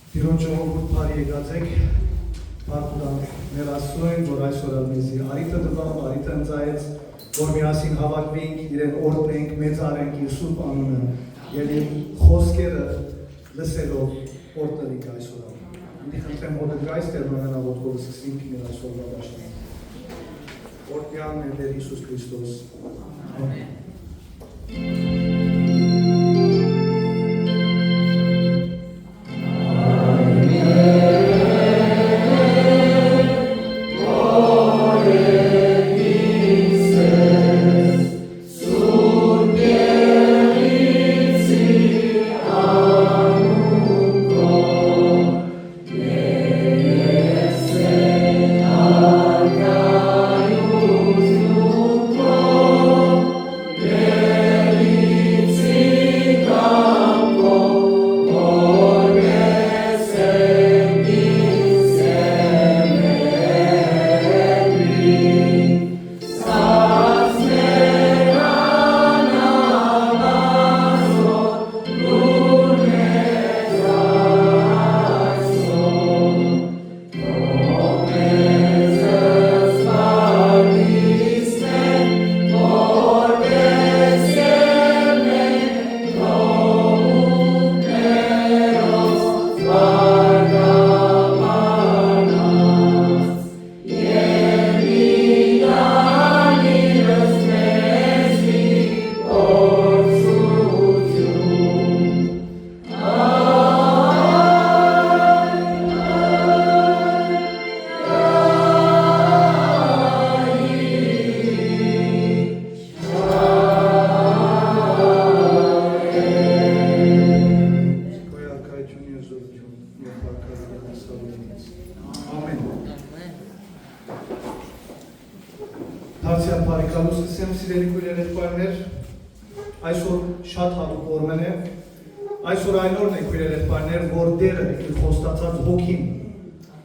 Տիրոջ ժողովուրդ բարի եկած եք, բարդուրանք մեր Աստծոյն, որ այսօր մեզի արիթը տվավ, արիթը ընծայեց, որ միասին հավաքվենք, իրեն օրհնենք, մեծարենք իր սուրբ անունը եւ իր խոսքերը լսելով օրհնենք այսօր։ Ինձ խնդրեմ որ դրայս տերմանանավոտքով սկսենք մեր այսօրվա դաշտը։ Օրհնյալ մեր Տեր Հիսուս Քրիստոս։ Ամեն։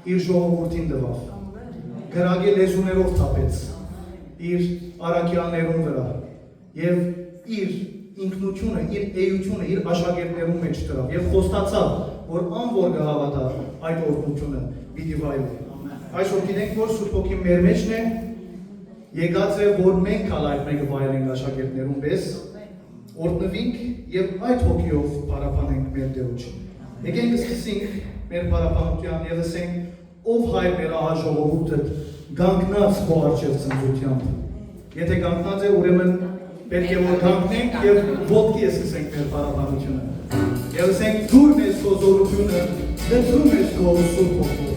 Իր ժողովուրդին տվավ, գրագել լեզուներով թափեց, իր առաքյալներուն վրա և իր ինքնությունը, իր էությունը, իր աշակերտներուն մեջ տրավ և խոստացավ, որ անոր կհավատա այդ օրհնությունը պիտի վայելի։ Այսօր գիտենք, որ Սուրբ Հոգին մեր մեջն է, եկած է, որ մենք ալ այդ մեկը վայելենք աշակերտներուն պես, օրհնվենք և այդ հոգիով պարապանենք մեր Տերոջին։ Եկենք սկսենք մեր պարապանության և լսենք ով հայր մեր ահա ժողովուրդը գանգնած քո առջև ծնծությամբ։ Եթե գանգնած է, ուրեմն պետք է որ գանգնենք և ոտքի սկսենք մեր պարապանությունը։ Եվ լսենք դուր մեզ քո զորությունը, դրդում մեզ քո Սուրբ Հոգով։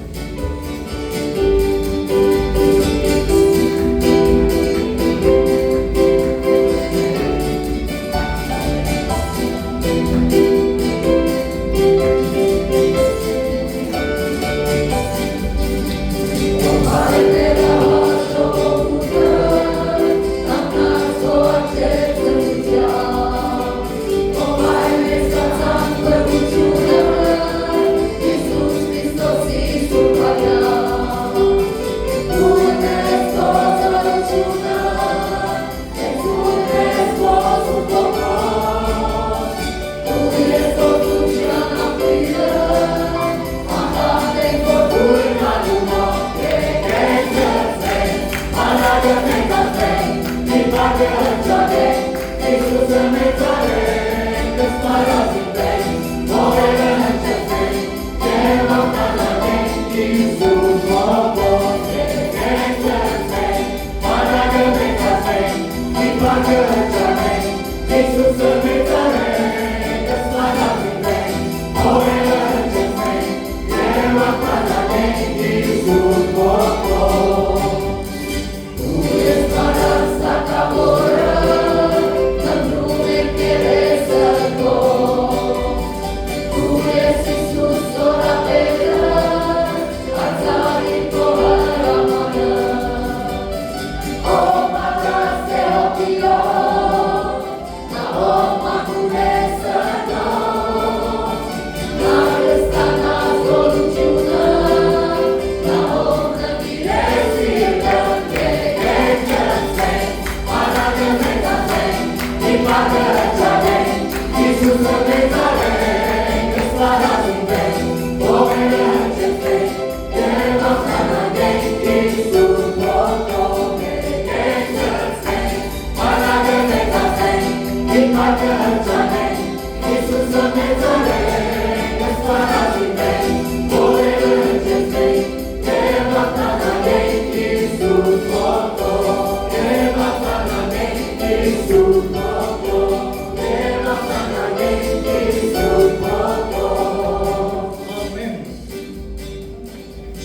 Iisus,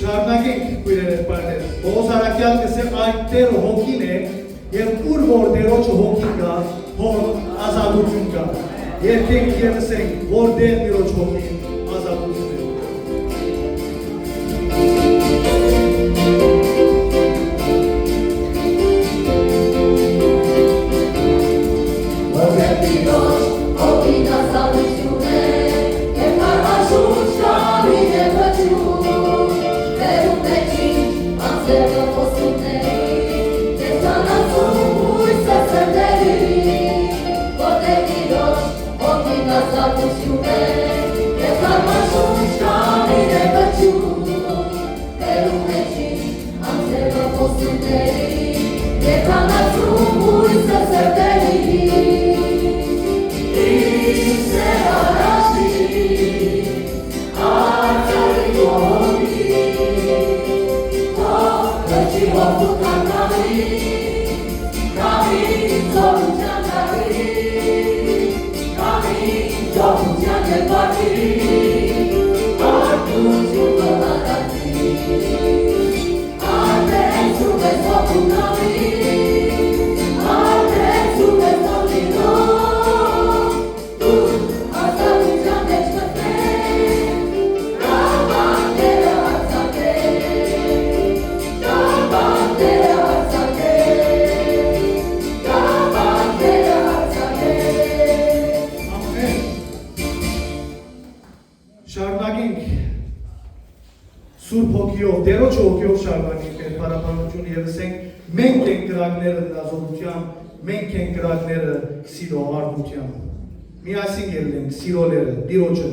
Շարունակենք քույրեր բարներ։ Պողոս Արաքյալ կսե այդ Տեր հոգին է եւ ուր որ Տերոջ հոգին կա, հոր ազատություն կա։ Երկենք եւ ասենք, որ Տեր Տերոջ հոգին ազատություն է։ Սուրբ հոգիով, Տերոջ հոգիով շարունակենք այդ փառաբանությունը եւ ասենք մենք ենք կրակները դասողության, մենք ենք կրակները սիրո արդության։ Միասին ելնենք սիրոլերը, Տիրոջը։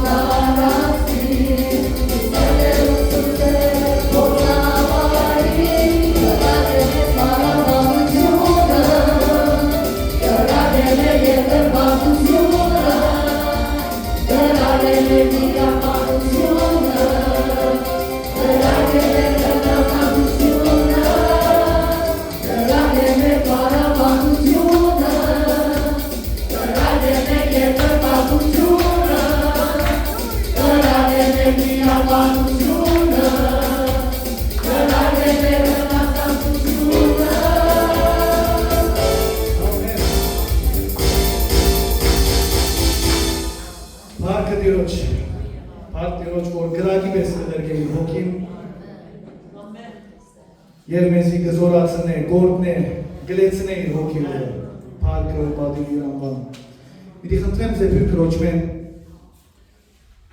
Love. Եվ մեզի գզորացնե, գործնե, գլեցնե իր հոգիները, փառքը պատիվ իր անվան։ Պիտի խնդրեմ ձեր քրոջմեն,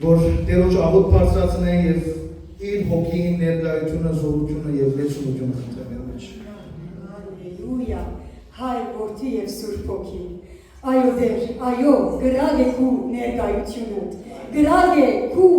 որ Տերոջ աղոտ բարձրացնե եւ իր հոգին ներկայությունը, զորությունը եւ լեցունությունը խնդրեմ իր մեջ։ Հալելույա, Հայր Որդի եւ Սուրբ Հոգի։ Այո Տեր, այո, գրավ է քու ներկայությունդ, գրավ է քու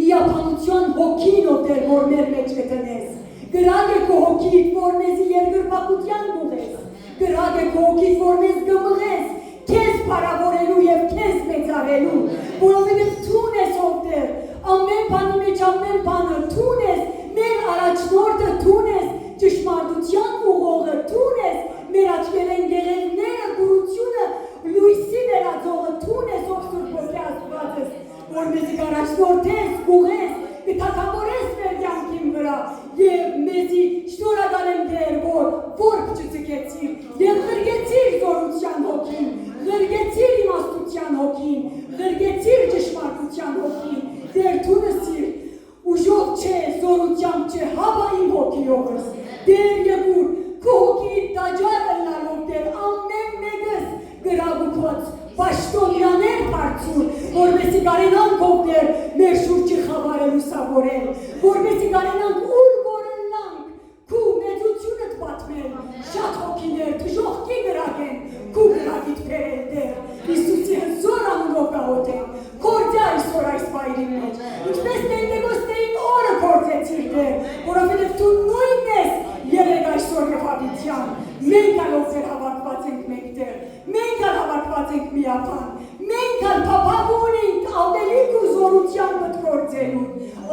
միապանության հոգին ով Տեր, որ մեր մեջ կտնես։ Գրավ է քո հոգիդ, որ մեզի երկրպագության գուղես, գրավ է քո հոգիդ, որ մեզ գմղես, քեզ փառավորելու եւ քեզ մեծարելու, որովհետեւ Տուն ես ով Տեր, ամեն բանի մեջ ամեն բանը Տուն ես, մեր առաջնորդը Տուն ես, ճշմարտության ուղողը Տուն ես, մեր աչքեր են գեղեցները, գուրությունը, լույսի վերածողը Տուն ես, ով Սուրբ Հոգի Աստված ես, որ մեզի առաջնորդես, գուղես, կթակավորես մեր կյանքին վրա եւ մեզի շնորհակալ եմ Տեր, որ փչծկեցիր եւ ղրգեցիր զորության հոգին, ղրգեցիր իմաստության հոգին, ղրգեցիր ճշմարտության հոգին, Տեր թունսիր ուժով չէ, զորությամբ չէ, հավա իմ հոգիովս, Տեր եկուր, քո հոգի տաճարը լալով Տեր, ամեն մեկս գրավուքոց պաշտոնյաներ բարձուր, որպեսի կարենանք ով Տեր մեր շուրջը խավարել ուսավորել, որպեսի կարենանք ուր որնանք, քու մեծությունըտ պատմել, շատ հոգիներ, դժողքի գրագեն, քու գրագիտ պերել Տեր, Իսուսի հզոր անունով կաղոթեն, կործյա այսօր այս բայրի մեջ, ինչպես Պենտեկոստեին օրը կործեցիր Տեր, որովհետև դու նույնն ես եղեք այսօր և հավիտյան, մենք ալ ով Տեր հավաքված ենք մենք Տեր, մենք ալ հավաքված ենք միապան, մենք ալ պապագուն ենք ավելիք ու զորության մտքործելու,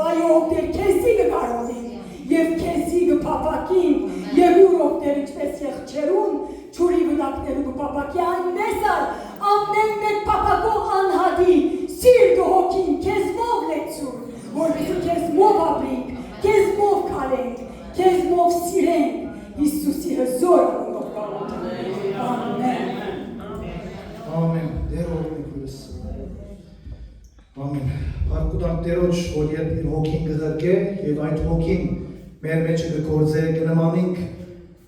այո ով Տեր քեզի կկարողենք, և քեզի կպապակինք, և ուր ով Տեր ինչպես եղջերուն, չուրի վդակներու կպապակի այնպես ալ, ամեն մեկ պապակող անհադի, սիրտը հոգին, քեզ մով լեցուր, որպեսի քեզ մով ապրենք, քեզ մով քալենք, քեզ մով սիրենք, Իսուսի հզոր անունով կաղոթենք, ամեն։ Ամեն, Տեր օրհնի Ամեն։ Փառք Տերոջ, որ երբ իր հոգին կղրկե եւ այդ հոգին մեր մեջը կգործե, կնմանենք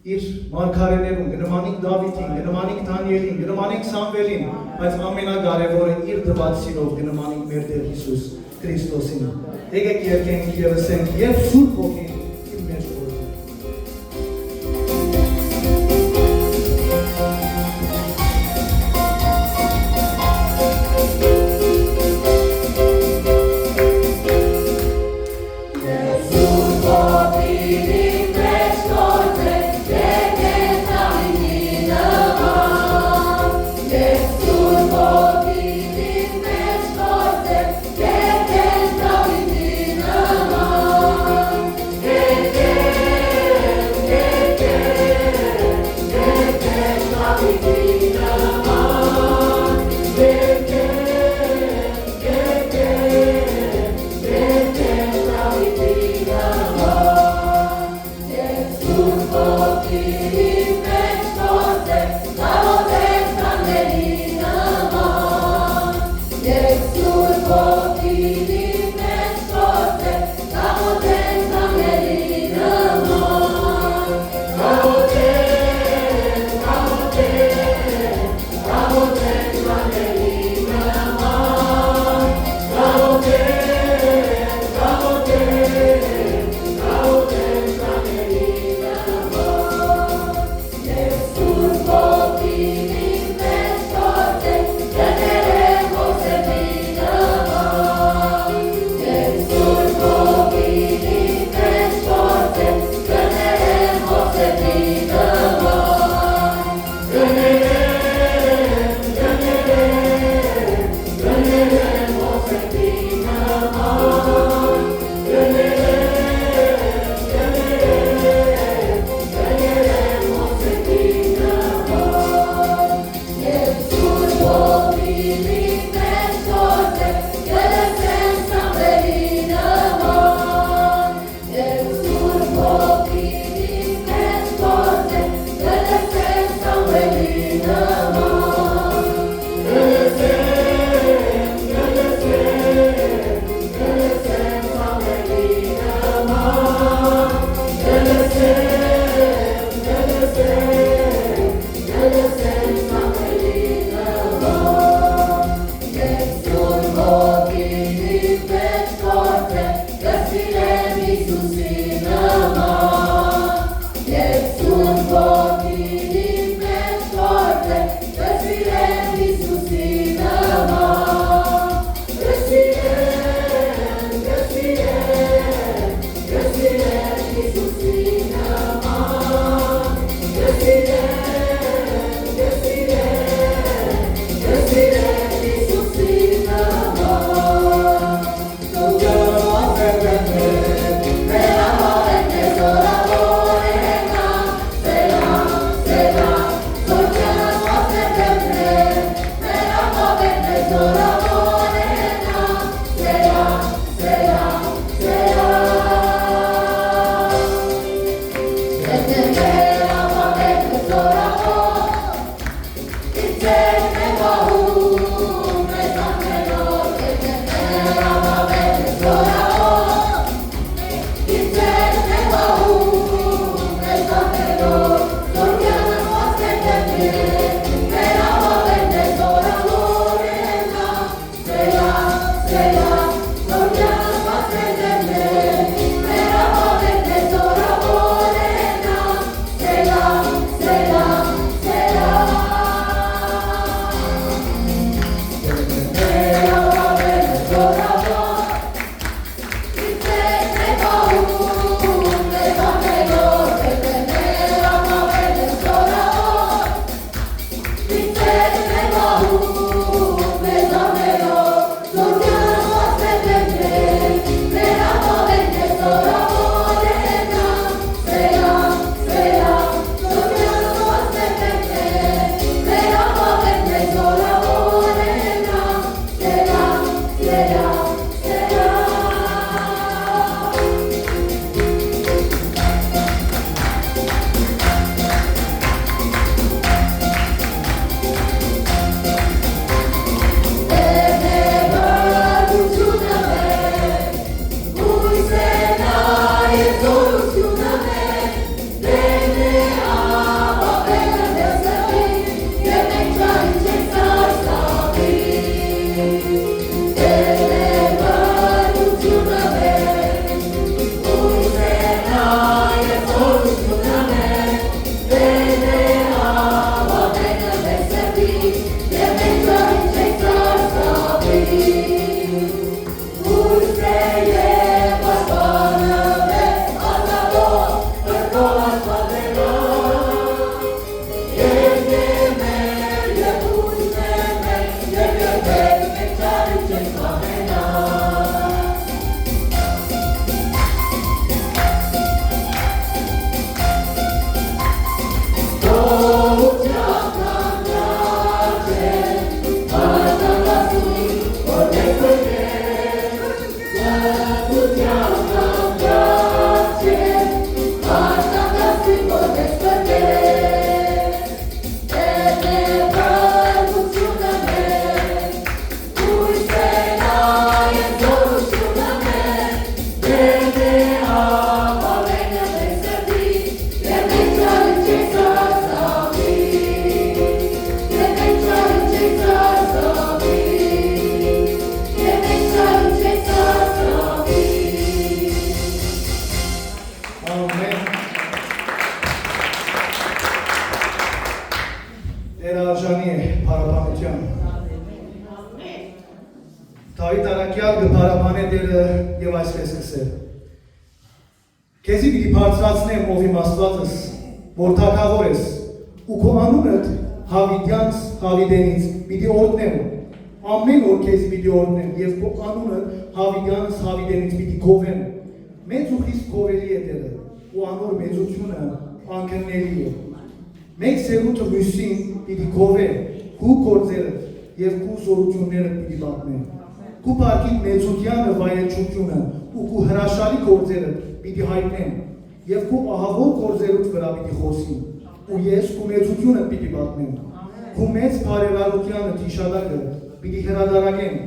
իր մարգարեներուն, կնմանենք Դավիթին, կնմանենք Դանիելին, կնմանենք Սամվելին, բայց ամենակարևորը իր դված սիրով կնմանենք մեր Տեր Հիսուս Քրիստոսին։ Եկեք երկենք եւ ասենք եւ Սուրբ Հոգին իր մեջ գործի։ Yeah. Երաժանի է պարապանության։ Դավիթ Արաքյալ գպարապան է դերը և այսպես կսել։ Կեզի պիտի բարձրացնեմ ով իմ աստվածս, որ թագավոր ես, ու քո անունդ Հավիդյանց Հավիդենից պիտի օրհնեմ, ամեն օր քեզի պիտի օրհնեմ, և քո անունը Հավիդյանց Հավիդենից պիտի գովեմ։ Մեծ ու խիստ գովելի է դերը, ու անոր մեծությունը անկրնելի է։ Մեկ սերունդը մյուսին պիտի գովե, քու գործերը և քու զորությունները պիտի պատմեն։ Քու պարկիտ մեծությանը վայելչությունը ու քու հրաշալի գործերը պիտի հայտնեն, և քու ահավոր գործերուց վրա պիտի խոսին, ու ես քու մեծությունը պիտի պատմեմ։ Քու մեծ բարերարությանը թիշադակը պիտի հրադարագեն,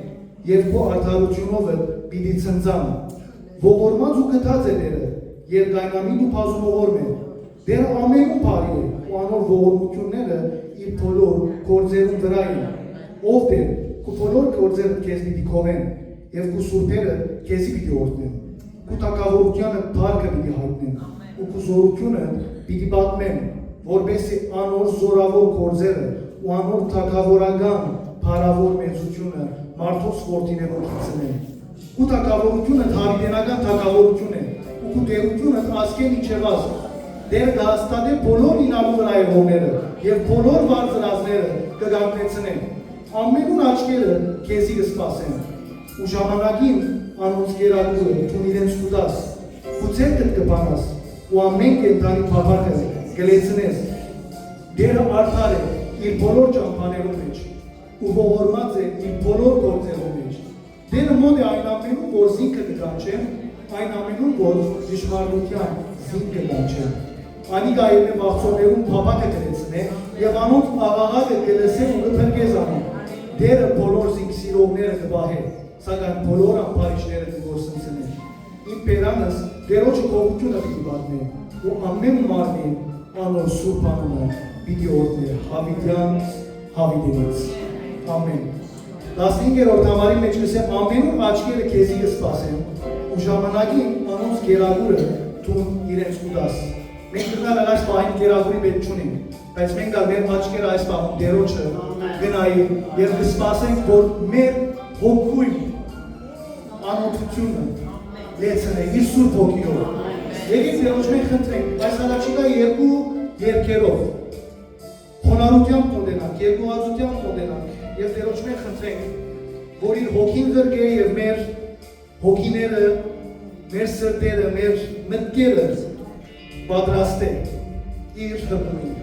և քու արդարությունովը պիտի ցնծան։ Ողորմած ու գթած է դերը, և գայնամին ու փազունողորմ է, դերը ամենում բարի է, ու անոր ողորմությունները իր բոլոր գործերում վրա են։ Ով դեր, քու բոլոր գործերը քեզ պիտի քովեն, և քու սուրբերը քեզի պիտի օրհնեն։ Կուտակավորությանը բարգը պիտի հայտնեն, ու կուզորությունը պիտի պատմեն, որբեսի անոր զորավոր գործերը ու անոր թագավորական փառավոր մեծությունը մարդոց որդին է ոգիցնեն։ Կուտակավորությունը Դավիդենական թագավորություն է, ու կուտերությունը ասկեն իջևազ, դեր կհաստատե բոլոր ինավու վրա եղողները և բոլոր վարձրազները կգանքնեցնեն, ամենուն աչքերը քեզի կսպասեն, ու ժամանակին անոնց գերագուրը թուն իրենց կուտաս, ու ցերկդ կբանաս, ու ամեն կենթանի փափակը կլեցնես, դերը արդար է իր բոլոր ճամփաներում մեջ, ու ողորմած է իր բոլոր գործերում մեջ, դերը մոտ է այն ամենում, որ զինքը կգանչեն, այն ամենում, որ դժվարության զինք կգանչեն, անիգ այլն է վաղցողներում փափակը կլեցնե, և անոնց աղաղակը կլսեն ու կփրկես անոն, դերը բոլոր զինք սիրողները կբահե, սակայն բոլոր ամպարիչները կգործնցնեն, իմ պերանս դերոջը կողությունը պիտի պատմեն, ու ամեն մարմին անոր սուրբ անունը պիտի օրհնե Հավիդյան Հավիդենից, ամեն։ 15-րդ համարի մեջ կսեմ ամենուն աչքերը քեզի կսպասեն, ու ժամանակին անոնց գերագուրը թուն իրենց կուտաս։ Մենք գնալ այս պահին գերագուրի պետք չունենք, բայց մենք մեր աչքերը այս պահում դերոջը գնայի և կսպասենք, որ մեր հոգույն անօթությունը լեցն է իր սուրբ հոգիով։ Եկեք դերոջ մենք խնդրենք, այս հալաչիկա երկու երկերով, խոնարհությամբ մոտենանք, երկուհազությամբ մոտենանք և դերոջ մենք խնդրենք, որ իր հոգին գրկե և մեր հոգիները, մեր սրտերը, մեր մտքերը պատրաստե իր հպումին։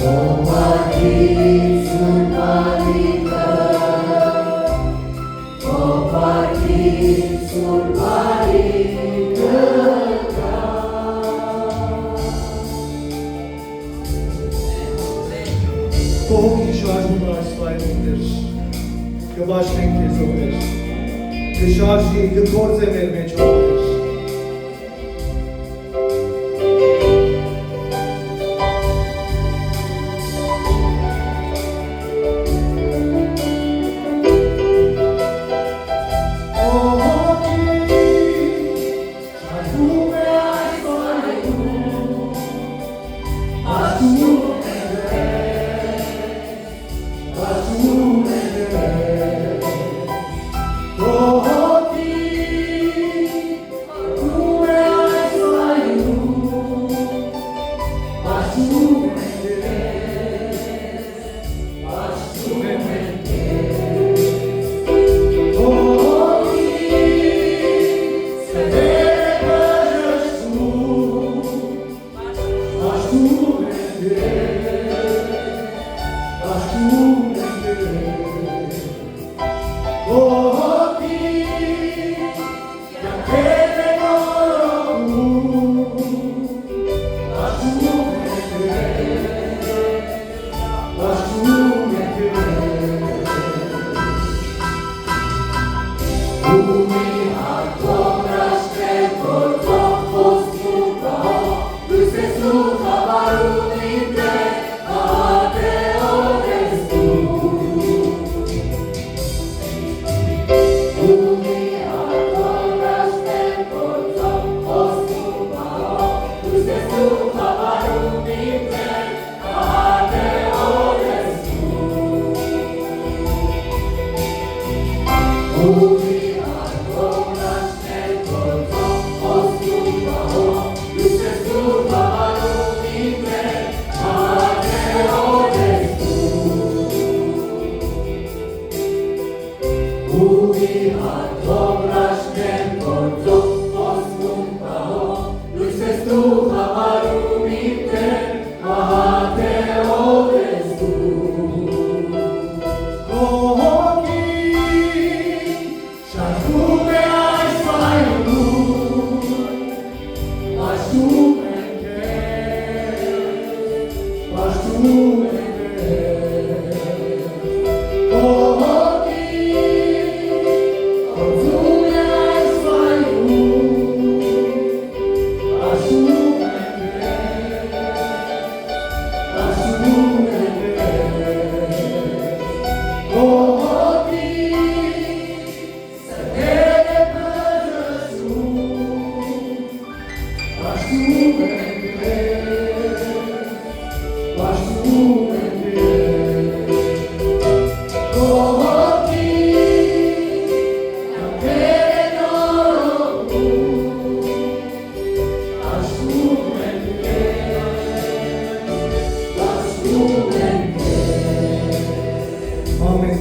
Oh, my Jesus. Հողի շարժումը այս վայրում դեր, կվաշնենք քեզ ով դեր, կշարժի, կգործե մեր մեջ ով դեր։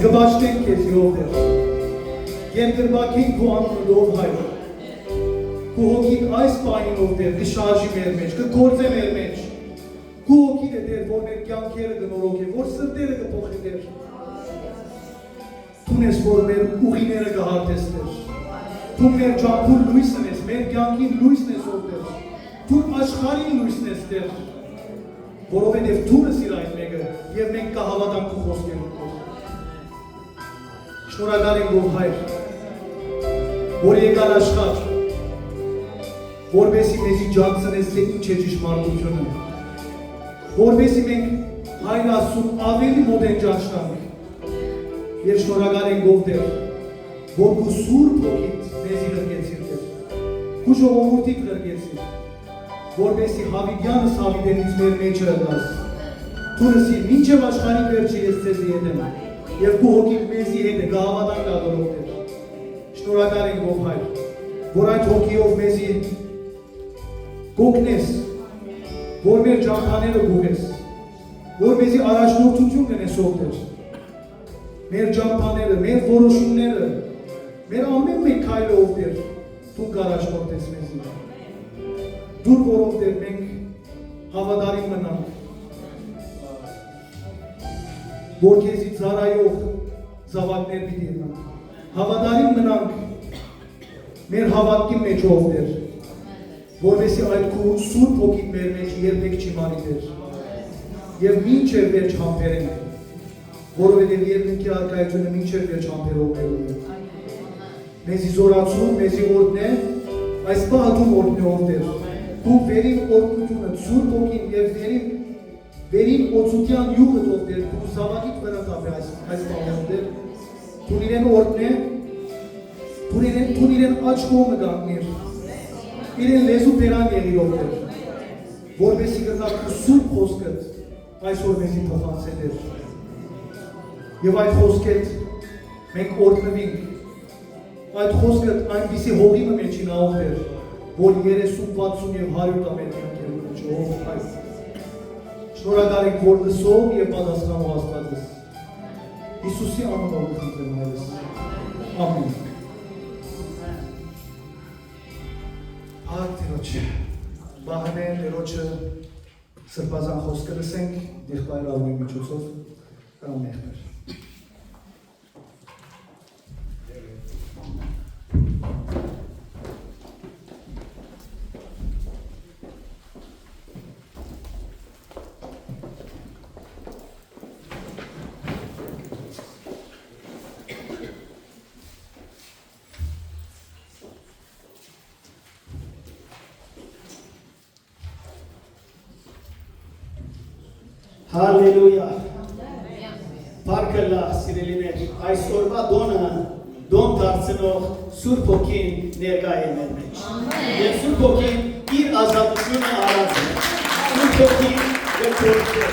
Գվաշտենք քեզ յովեր, երկրբակին քո անունով հայր, քո հոգին այս պահին ով դեր, կշարժի մեր մեջ, կգործե մեր մեջ, քո հոգին է դեր, որ մեր կյանքերը կնորոգ է, որ սրտերը կփոխի դեր, տուն ես, որ մեր ուղիները կհարդեսներ, տուն մեր ճամփուր լույսն ես, մեր կյանքին լույսն ես ով դեր, տուն աշխարհին լույսն ես դեր, որովհետև տունը սիր այն մեկը, և մենք կհավատանք քո խոսքերով դեր։ Շնորհակալ ենք ով հայր, որ եկար աշխարհ, որպեսզի մեզի ջանցնես թե ինչ է ճշմարտությունը, որպեսզի մենք հայր Աստծուն ավելի մոտ ճանաչենք, եւ շնորհակալ ենք ով դեր, որ քո սուրբ հոգիդ մեզի գրկեցիր դեր, քո ժողովրդի գրկեցիր, որպեսզի հավիտյանս հավիտենից մեր մեջը ըլլաս, թունսի մինչև աշխարհի վերջը ես ձեզ հետ եմ, և քո հոգին մեզի հետ է, կհավատանք ադորով դեր, շնորհակալ ենք ով հայր, որ այդ հոգիով մեզի կօգնես, որ մեր ճամփաները գուղես, որ մեզի առաջնորդություն կնես ով դեր, մեր ճամփաները, մեր որոշումները, մեր ամեն մեկ քայլը ով դեր, դու կառաջնորդես մեզի, դուր որով դեր մենք հավատարիմ մնանք, որ քեզի ծառայող զավակներ պիտի եղանք, հավատարիմ մնանք մեր հավատքի մեջ ով դեր, որովհետև այդ քո սուրբ հոգին մեր մեջ երբեք չի մարի դեր, եւ մինչև վերջ համբերենք որովհետև երկնքի արքայությունը մինչև վերջ համբերողներում է։ Մեզի զորացում, մեզի օրհն է, այս բահատում օրհն է ով Տեր։ Դու վերին օրհնությունը, Սուրբ Հոգին եւ վերին օծության յուղը ով Տեր, դու զավակիդ վրա կապի այս բանը Տեր։ Դու իրեն օրհն է, դու իրեն աչք կողմը կանգնիր, իրեն լեզու բերան եղիր ով Տեր, որպեսզի կգա քո Սուրբ խոսքդ այսօր մեզի փոխանցել Տեր։ Եվ այդ խոսքդ մենք օրհնվենք, այդ խոսքդ այնպիսի հողի մեջին ավ Տեր, որ 30, 60 եւ 100 ամենի ընկերություն չով այս։ Շնորհակալ ենք, որ լսող եւ պատասխանող Աստված ես։ Հիսուսի անունով խնդրեմ հայրս։ Ամեն։ Ահա Տիրոջը, բահանե Տիրոջը սրբազան խոսքը լսենք, եղբայր Արամի միջոցով կամեխներ։ Հալելույա, պարկըլա սիրելիներ, այսօրվա դոնը դոն դարձնող Սուրբ Հոգին ներկա է մեր մեջ։ Եվ Սուրբ Հոգին իր ազատությունը արած է, Սուրբ Հոգին գրքորդ է,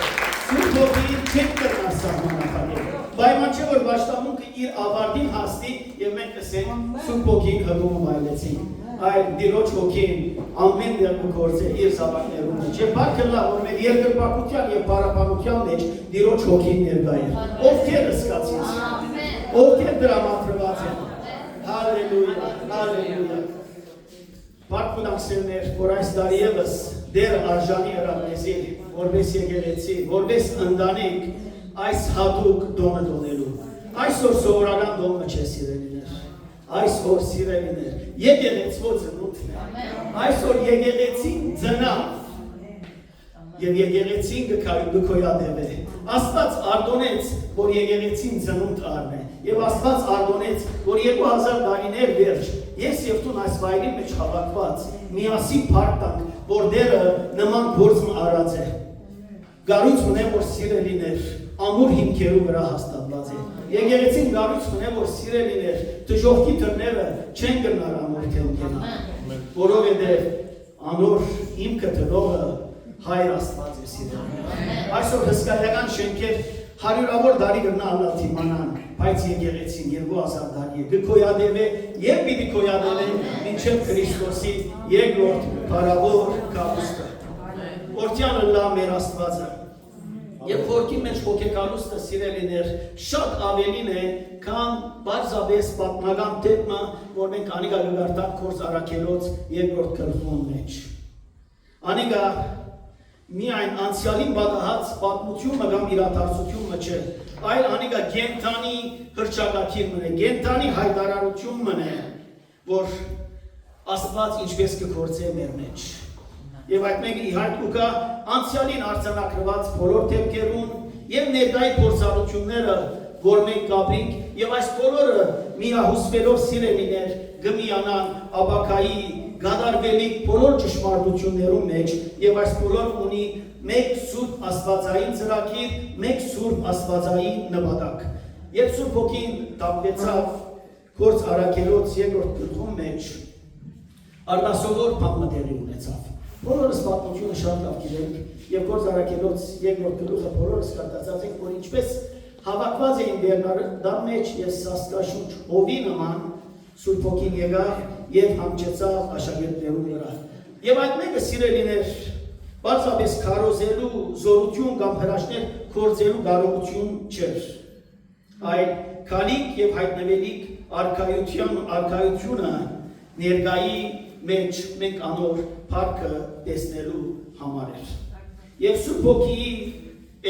Սուրբ Հոգին չեք կրնար սահմանափակել, պայման չէ, որ պաշտամունքը իր ավարտին հասնի և մենք կսենք Սուրբ Հոգին հղումը վայլեցին։ Այլ Տիրոջ Հոգին ամեն դեր կգործե իր զավակներում մեջ։ Եվ պարկըլա, որ մեր երկրպագության և պարապանության մեջ Տիրոջ Հոգին ներկա է։ Ովքեր ըսկացից, ովքեր դրամատրված են։ Հալելույա, հալելույա։ Պարկունաքսերներ, որ այս տարի ևս դեր արժանի հրավնեզիր, որպես եկեղեցի, որպես ընտանիք այս հատուկ դոնը դոնելու։ Այսօր սովորական դոնը չէ սիրելիներ։ Այսօր սիրելիներ, եկեղեցվո ծնունդն է, այսօր եկեղեցին ծնավ և եկեղեցին գքոյադև է, Աստված արդոնեց, որ եկեղեցին ծնունդ արն է, և Աստված արդոնեց, որ 2000 տարիներ վերջ, ես և տուն այս վայրի մեջ հավաքված, միասին փառք տանք, որ դերը նման գործն արած է, գարույց ունե, որ սիրելիներ, ամուր հիմքերու վրա հաստատված է, եկեղեցին գարույց ունե, որ սիրելիներ, դժողքի դռները չեն գնար ամորթել գենալ, որովհետև անոր հիմքը դրողը Հայր Աստված է սիրելիներ։ Այսօր հսկայական շենքեր հարյուրավոր դարի գնալալ թիմանան, բայց եկեղեցին 2000 տարի է գքոյադև է և պիտի քոյադև է մինչև Քրիստոսի երկրորդ փառավոր կապուստը։ Օրդյանը լա մեր Աստվածը։ Եվ որքի մեջ հոգեկալուստը սիրելիներ շատ ավելին է, քան բարձաբես պատմական թեման, որ մենք անիգա գարտակ կորս առաքելոց երկրորդ գլխուն մեջ։ Անիգա միայն անցյալին պատահած պատմությունը կամ իրադարձությունը չէ, այլ անիգա գենթանի հրճակակիրն է, գենթանի հայտարարությունն է, որ Աստված ինչպես կգործե մեր մեջ։ Եվ այդ մեկը իհայտ կուկա անցյալին արձանագրված բոլոր դեպքերուն և ներկայի փորձառությունները, որ մենք կապրինք և այս բոլորը միահուսվելով սիրելիներ գմիանան աբակայի գադարվելիք բոլոր ճշմարտություններում մեջ և այս բոլոր ունի մեկ սուրբ աստվածային ծրագիր, մեկ սուրբ աստվածային նպատակ։ Երբ Սուրբ Հոգին տապվեցավ գործ առաքելոց երկրորդ գլխում մեջ, արտասովոր բան տեղի ունեցավ։ Բոլորս պատմությունը շատ լավ գիտենք և գործ առաքելոց երկրորդ գլուխը բոլորս կարտացած ենք, որ ինչպես հավաքված էին բեռնարդան մեջ և սաստկաշունչ հովի նման Սուրբ Հոգին եկավ և հանգեցավ աշակերտներու վրա։ Եվ այդ մեկը սիրելիներ բարձրապես քարոզելու զորություն կամ հրաշքներ գործելու կարողություն չէր, այլ քալիք և հայտնվելիք արքայությունը ներկայի մեջ մենք անոր փառքը տեսնելու համար էր։ Եվ Սուրբ Հոգիի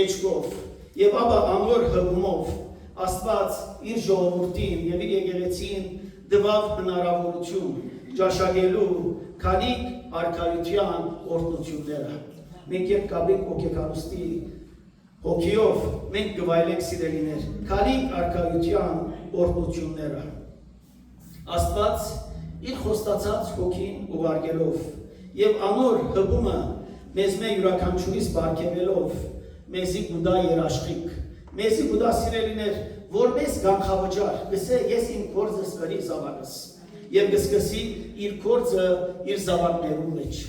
էջքով եւ ապա անոր հղումով Աստված իր ժողովրդին եւ իր եկեղեցին դվավ հնարավորություն ճաշակելու քալիք արքայության օրհնությունները։ Մենք երբ կապրենք հոգեկանուստի Հոգիով մենք կվայելենք սիրելիներ, քարիկ արքայության օրհնությունները։ Աստված իր խոստացած հոգին ուղարկելով եւ անոր հպումը մեզ մե յուրաքանչյուրիս բարգեւելով մեզի գուտա երաշխիք, մեզի գուտա սիրելիներ, որպես գանխավճար, գսե ես իմ գործս կրի զավակս եւ գսկսի իր գործը իր զավակներու մեջ։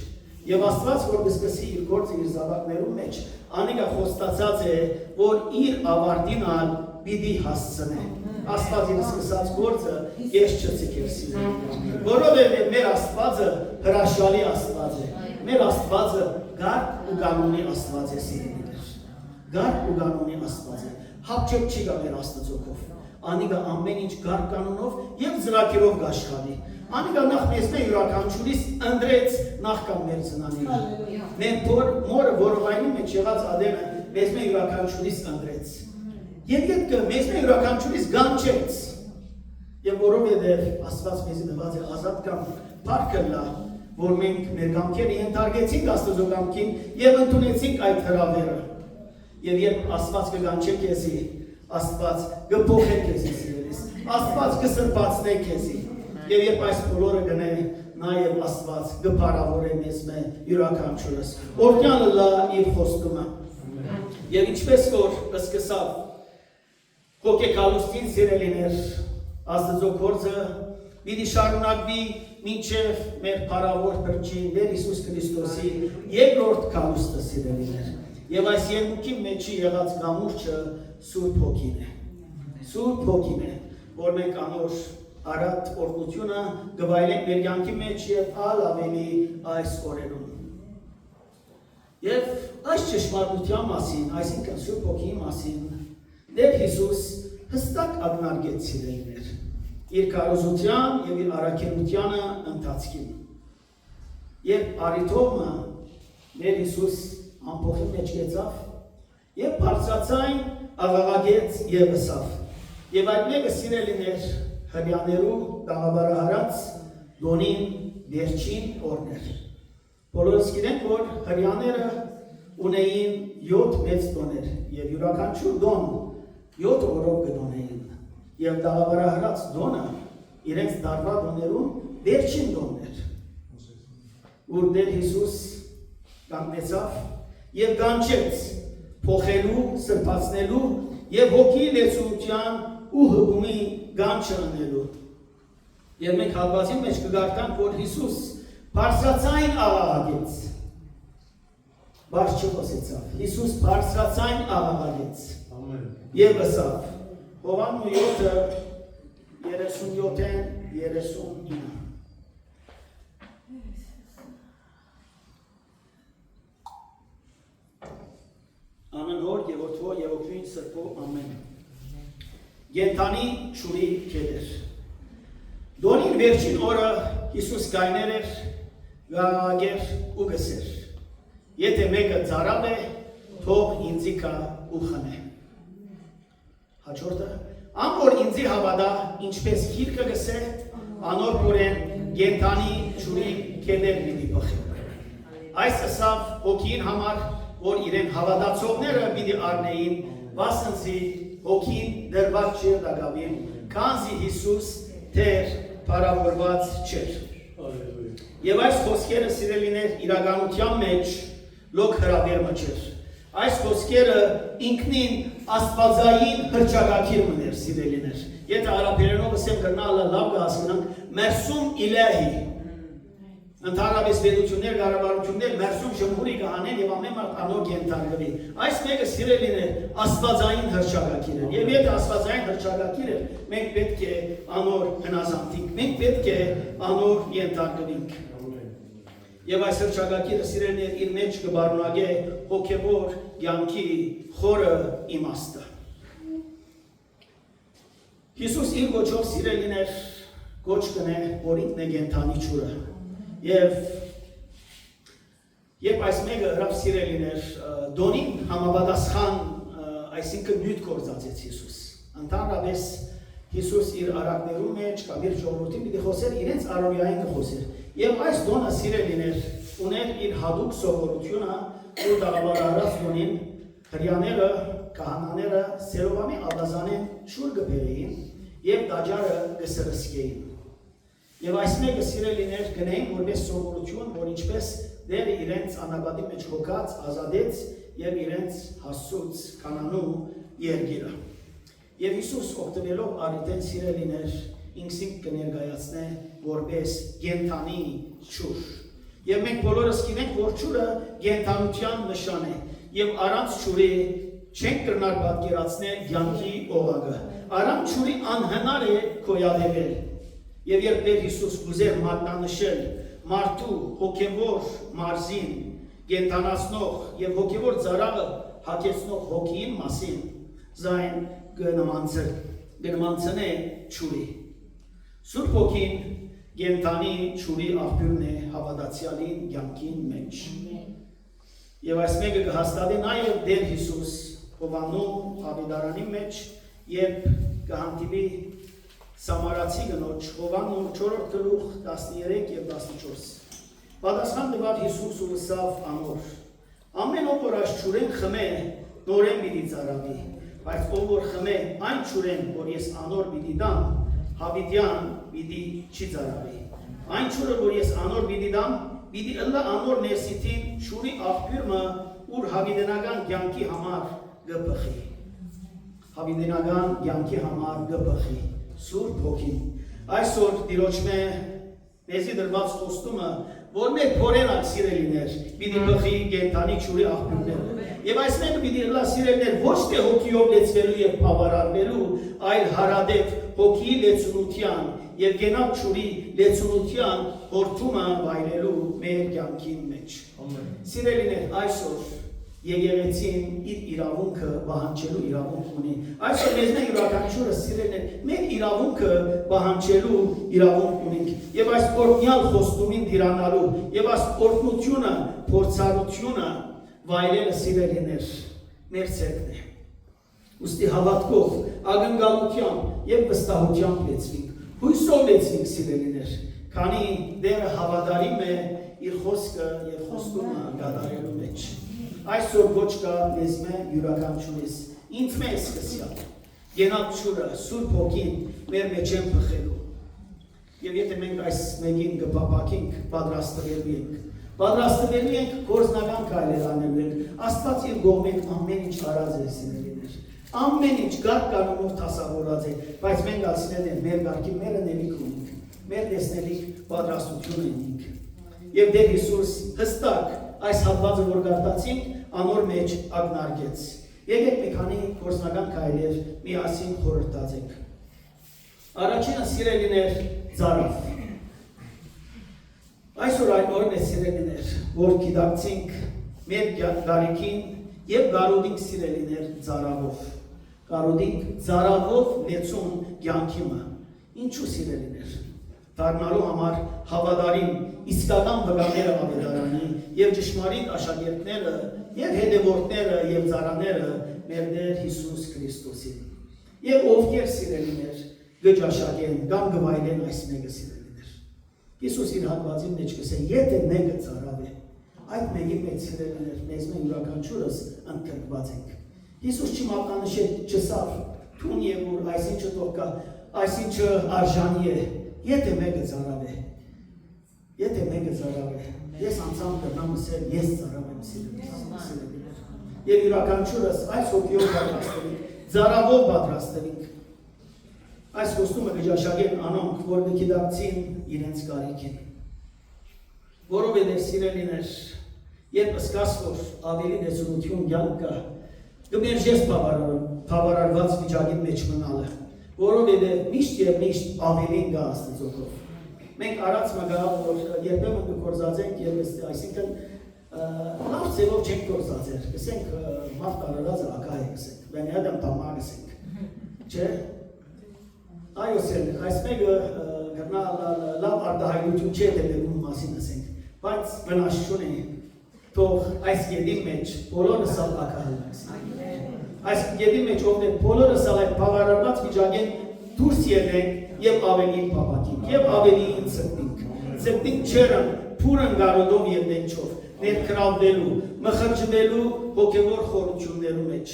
Եվ Աստված որ գսկսի իր գործը իր զավակներու մեջ, անիկա խոստացած է, որ իր ավարտին ալ պիտի հասցնե։ Աստված իր սկսած գործը ես չցիկեր սիրելիներ։ Որովհետեւ մեր Աստվածը հրաշալի Աստված է։ Մեր Աստվածը գարկ ու կանոնի Աստված է սիրելիներ։ Գարկ ու կանոնի Աստված է։ Հապճեպ չի գա մեր Աստծոքով։ Անիկա ամեն ինչ գարկ կանոնով եւ ծրագիրով գաշխանի։ Անիկա նախ մեզ մե յուրաքանչյուրիս ընդրեց նախքան մեր ծնանին։ Մեր մորը որովայնի մեջ եղած ադենը մեզ մե յուրաքանչյուրիս ընդրեց։ Եվ ետքը մեզ մե յուրաքանչյուրիս գանչեց։ Եվ որովհետև Աստված մեզի տված է ազատ կամ փառքը լա, որ մենք մեր կամքերը ենթարկեցինք Աստծո կամքին եւ ընդունեցինք այդ հրավերը։ Եվ երբ Աստված կգանչե քեզի, Աստված կփոխե քեզի սիրելիս, Աստված կսրբացնե քեզի։ Եվ երբ այս բոլորը գնե, նաեւ Աստված կփառավորե մեզ մե յուրաքանչյուրս։ Օրհնյալը լա իր խոստումը։ Եվ ինչպես որ սկսավ հոգեկալուստին սիրելիներ, Աստծո գործը պիտի շարունակվի մինչև մեր փառավոր բրճին Տեր Հիսուս Քրիստոսի երկրորդ կալուստը սիրելիներ։ Եվ այս երկուքի մեջի եղած գամուրջը Սուրբ Հոգին է։ Սուրբ Հոգին է, որ մենք անոր արատ օրհնությունը գվայելենք մեր կյանքի մեջ եւ ալ ավելի այս օրերում։ Եվ այս ճշմարտության մասին, այսինքն Սուրբ Հոգիի մասին, Տեր Հիսուս հստակ ակնարկեց սիրելիներ իր քարոզության եւ իր առաքելությանը ընթացքին։ Երբ արիթոմը Տեր Հիսուս ամփոխի մեջ գեցավ եւ բարձրացայն աղաղագեց եւ ըսավ։ Եվ այդ մեկը սիրելիներ հрьяաներու գաղաբարահարած դոնին վերջին օրներ։ Բոլորս գիտենք, որ հрьяաները ունեին 7 մեծ տոներ եւ յուրաքանչյուր դոն 7 օրով կդոնեին։ Եվ գաղաբարահարած դոնը իրենց դարվա դոներում վերջին դոնն էր։ Որ Տեր Հիսուս կանգնեցավ եւ գանչեց փոխելու, սրբացնելու եւ հոգի լեցունության ու հգումի գանչը անելու։ Եվ մենք հատվածի մեջ կգարտանք, որ Հիսուս բարձրացայն աղաղագեց։ Բարձր չխոսեցավ։ Հիսուս բարձրացայն աղաղագեց։ Ամեն։ Եվ ըսավ։ Հովանու 7-ը 37-ն 39։ Աննոր եւ որդվո եւ օգնին սրբո ամեն։ Գենթանի շուրի կեդեր։ Դոնին վերջին օրը Հիսուս գայներ էր, գաղագեր ու գսեր։ Եթե մեկը ծարավ է, թող ինձի կա ու խնե։ Հաջորդը, ան որ ինձի հավատա, ինչպես գիրքը գսե, անոր կորեն գենթանի շուրի կեդեր պիտի բխի։ Այս ըսավ հոգին համար, որ իրեն հավատացողները պիտի առնեին, վասնցի հոգին դրված չէր դագավին, քանզի Հիսուս Տեր փառավորված չէր։ Եվ այս խոսքերը սիրելիներ իրականության մեջ լոկ հրավերմը չէր։ Այս խոսքերը ինքնին աստվածային հրճակակիր մներ սիրելիներ։ Եթե արաբերենով ասեմ կրնալը լավ կհասկանանք, մերսում իլեհի։ Ընդհանրապես պետություններ, կառավարություններ մերսում ժմհուրի կհանեն եւ ամեն մարդ անոր կենթարկվի։ Այս մեկը սիրելիներ աստվածային հրճակակիր է։ Եվ եթե աստվածային հրճակակիր է, մենք պետք է անոր հնազանդենք, մենք պետք է անոր կենթարկվենք։ Եվ այս հրճակակիրը սիրելիներ իր մեջ կբարունագե հոգեվոր կյանքի խորը իմաստը։ Հիսուս իր գոչով սիրելիներ գոչ կնե, որ ինքն է կենթանի ջուրը։ Եվ այս մեկը հրավ սիրելիներ դոնին համապատասխան այսինքն նյութ գործածեց Հիսուս։ Ընդհանրապես Հիսուս իր արակներու մեջ կամ իր ժողովրդին պիտի խոսեր իրենց առօրյային կխոսեր։ Եվ այս դոնը սիրելիներ ուներ իր հատուկ սովորությունը, որ դաղավարարած դոնին հրյաները, կահանաները Սերովամի ավազանեն շուր գբերեին և դաջարը գսրսկեին։ Եվ այս մեկը սիրելիներ գնեին որպես սովորություն, որ ինչպես դերը իրենց անաբադի մեջ հոգած ազադեց և իրենց հասուց կանանու երգիրը։ Եվ Հիսուս օգտվելով առիթեն սիրելիներ ինքսին կներգայացնե որպես գենթանի չուր։ Եվ մենք բոլորս գիտենք, որ չուրը գենթանության նշան է և առանց չուրի չենք կրնար պատկերացնել կյանքի օղակը։ Առանց չուրի անհնար է գոյատևել։ Եվ երբ Տեր Հիսուս ուզեր մատնանշել մարդու հոգևոր մարզին գենթանացնող և հոգևոր ծարավը հագեցնող հոգին մասին, զայն կնմանցնե չուրի։ Սուրբ հոգին գենթանի չուրի աղբյուրն է հավատացյալին կյանքին մեջ։ Եվ այս մեկը կհաստատի նաև Տեր Հիսուս Հովանու ավետարանի մեջ, երբ կհանդիպի Սամարացի կնոջ Հովանու 4-րդ գլուխ 13 և 14։ Պատասխան տվավ Հիսուս ու ըսավ անոր. ամեն ով որ այս չուրեն խմե, նորեն պիտի ծարավի, բայց ով որ խմե այն չուրեն, որ ես անոր պիտի դամ, հավիտյան պիտի չի ծարավի։ Այն չուրը, որ ես անոր պիտի դամ, պիտի ըլլա անոր ներսիթին չուրի աղբյուրը, ուր հավիտենական կյանքի համար գպխի։ Հավիտենական կյանքի համար գպխի։ Սուրբ հոգին։ Այսօր Տիրոջմե մեզի դրված խոստումը, որ մեր փորենալ սիրելիներ, պիտի բխի գենթանի չուրի աղբյուրները։ Եվ այս մեկը պիտի ըլլա սիրելիներ ոչ թե հոգիով լեցվելու և բավարարվելու, այլ հարադեպ հոգի լեցունության և գենալ չուրի լեցունության հորդումը վայրելու մեր կյանքին մեջ։ Սիրելիներ, այսօր եկեղեցին իր իրավունքը պահանջելու իրավունք ունի։ Այսօր մեզ մեր յուրաքանչյուրը սիրելիներ, մեր իրավունքը պահանջելու իրավունք ունենք։ Եվ այս օրհնյալ խոստումին դիրանալու և այս օրհնությունը, փորձառությունը վայրելը սիրելիներ մեր ցերկն է։ Ուստի հավատքով, ակնկալությամբ և վստահությամբ լեցվենք, հույսով լեցվենք սիրելիներ, քանի Տերը հավատարիմ է իր խոսքը և խոստումը կատարելու մեջ։ Այսօր ոչ կա մեզմե յուրաքանչյուրիս, ինձ մեր սկսյալ, գենալ չուրը, Սուրբ հոգին մեր մեջ են բխելու։ Եվ եթե մենք այս մեկին կպապակենք, պատրաստվելու ենք, պատրաստվելու ենք գործնական քայլեր անելու ենք, Աստված իր կողմեն ամեն ինչ արած է սիրելիներ, ամեն ինչ գարկ կանոնով դասավորած է, բայց մենք ասինել մեր գարկի մերը նելիք ունենք, մեր տեսնելիք պատրաստություն ունենք։ Եվ Տեր Հիսուս հստակ այս հատվածը որ կարդացինք, անոր մեջ ակնարկեց։ Եկեք մի քանի գործնական քայլեր միասին խորհրդածենք։ Առաջինը սիրելիներ ծարավ։ Այսօր այն օրն է սիրելիներ, որ գիտակցենք մեր գարիքին և գարոդինք սիրելիներ ծարավով։ Գարոդինք ծարավով լեցուն կյանքիմը։ Ինչու սիրելիներ։ Դառնալու համար հավատարիմ իսկական վկաները ավետարանի և ճշմարիտ աշակերտները և հետևորդները և ծառաները մեր Տեր Հիսուս Քրիստոսին։ Եվ ովքեր սիրելիներ գճաշակեն կամ գվայլեն այս մեկը սիրելիներ։ Հիսուս իր հատվածին մեջ կսե, եթե մեկը ծարավ է, այդ մեկի մեջ սիրելիներ մեզ մենք յուրաքանչյուրս ընդգրկված ենք։ Հիսուս չմատնանշել չսավ, թուն և ուր այսինչը տոկա, այսինչը արժանի է, եթե մեկը ծարավ է, եթե մեկը ծարավ է, ես անցամ կրնամ ասել, ես ծարավ եմ սիրելիներ։ Եվ յուրաքանչյուրս այս հոգիով պատրաստվենք, ծարավով պատրաստվենք։ Այս խոստումը կճաշակեն անոնք, որ կգիտակցին իրենց կարիքին։ Որովհետև սիրելիներ, երբ զգաս, որ ավելի լեցունություն կյանք կա, կմերժես բավարարված վիճակի մեջ մնալը, որովհետև միշտ և միշտ ավելին կա Աստծո կողմից։ Մենք արած մգա, որ երբեմն կգործածենք և այսինքն լավ ձևով չենք գործածեր, կսենք մարդ արարածը ակա է կսենք, բենյադամ տամա կսենք, չէ։ Այո սերն, այս մեկը լավ արտահայտություն չէ դեպքում մասին ասենք, բայց վնասություն է, թող այս գետի մեջ բոլորս ալ ակահանենք։ Այս գետի մեջ ովներ բոլորս ալ այդ բավարարված վիճակեն դուրս ելենք և ավելի պապակենք, և ավելի ցկտինք չերն, փուրն գարոդով և դենչով, ներքրավվելու, մխրջվելու հոգևոր խորություններու մեջ։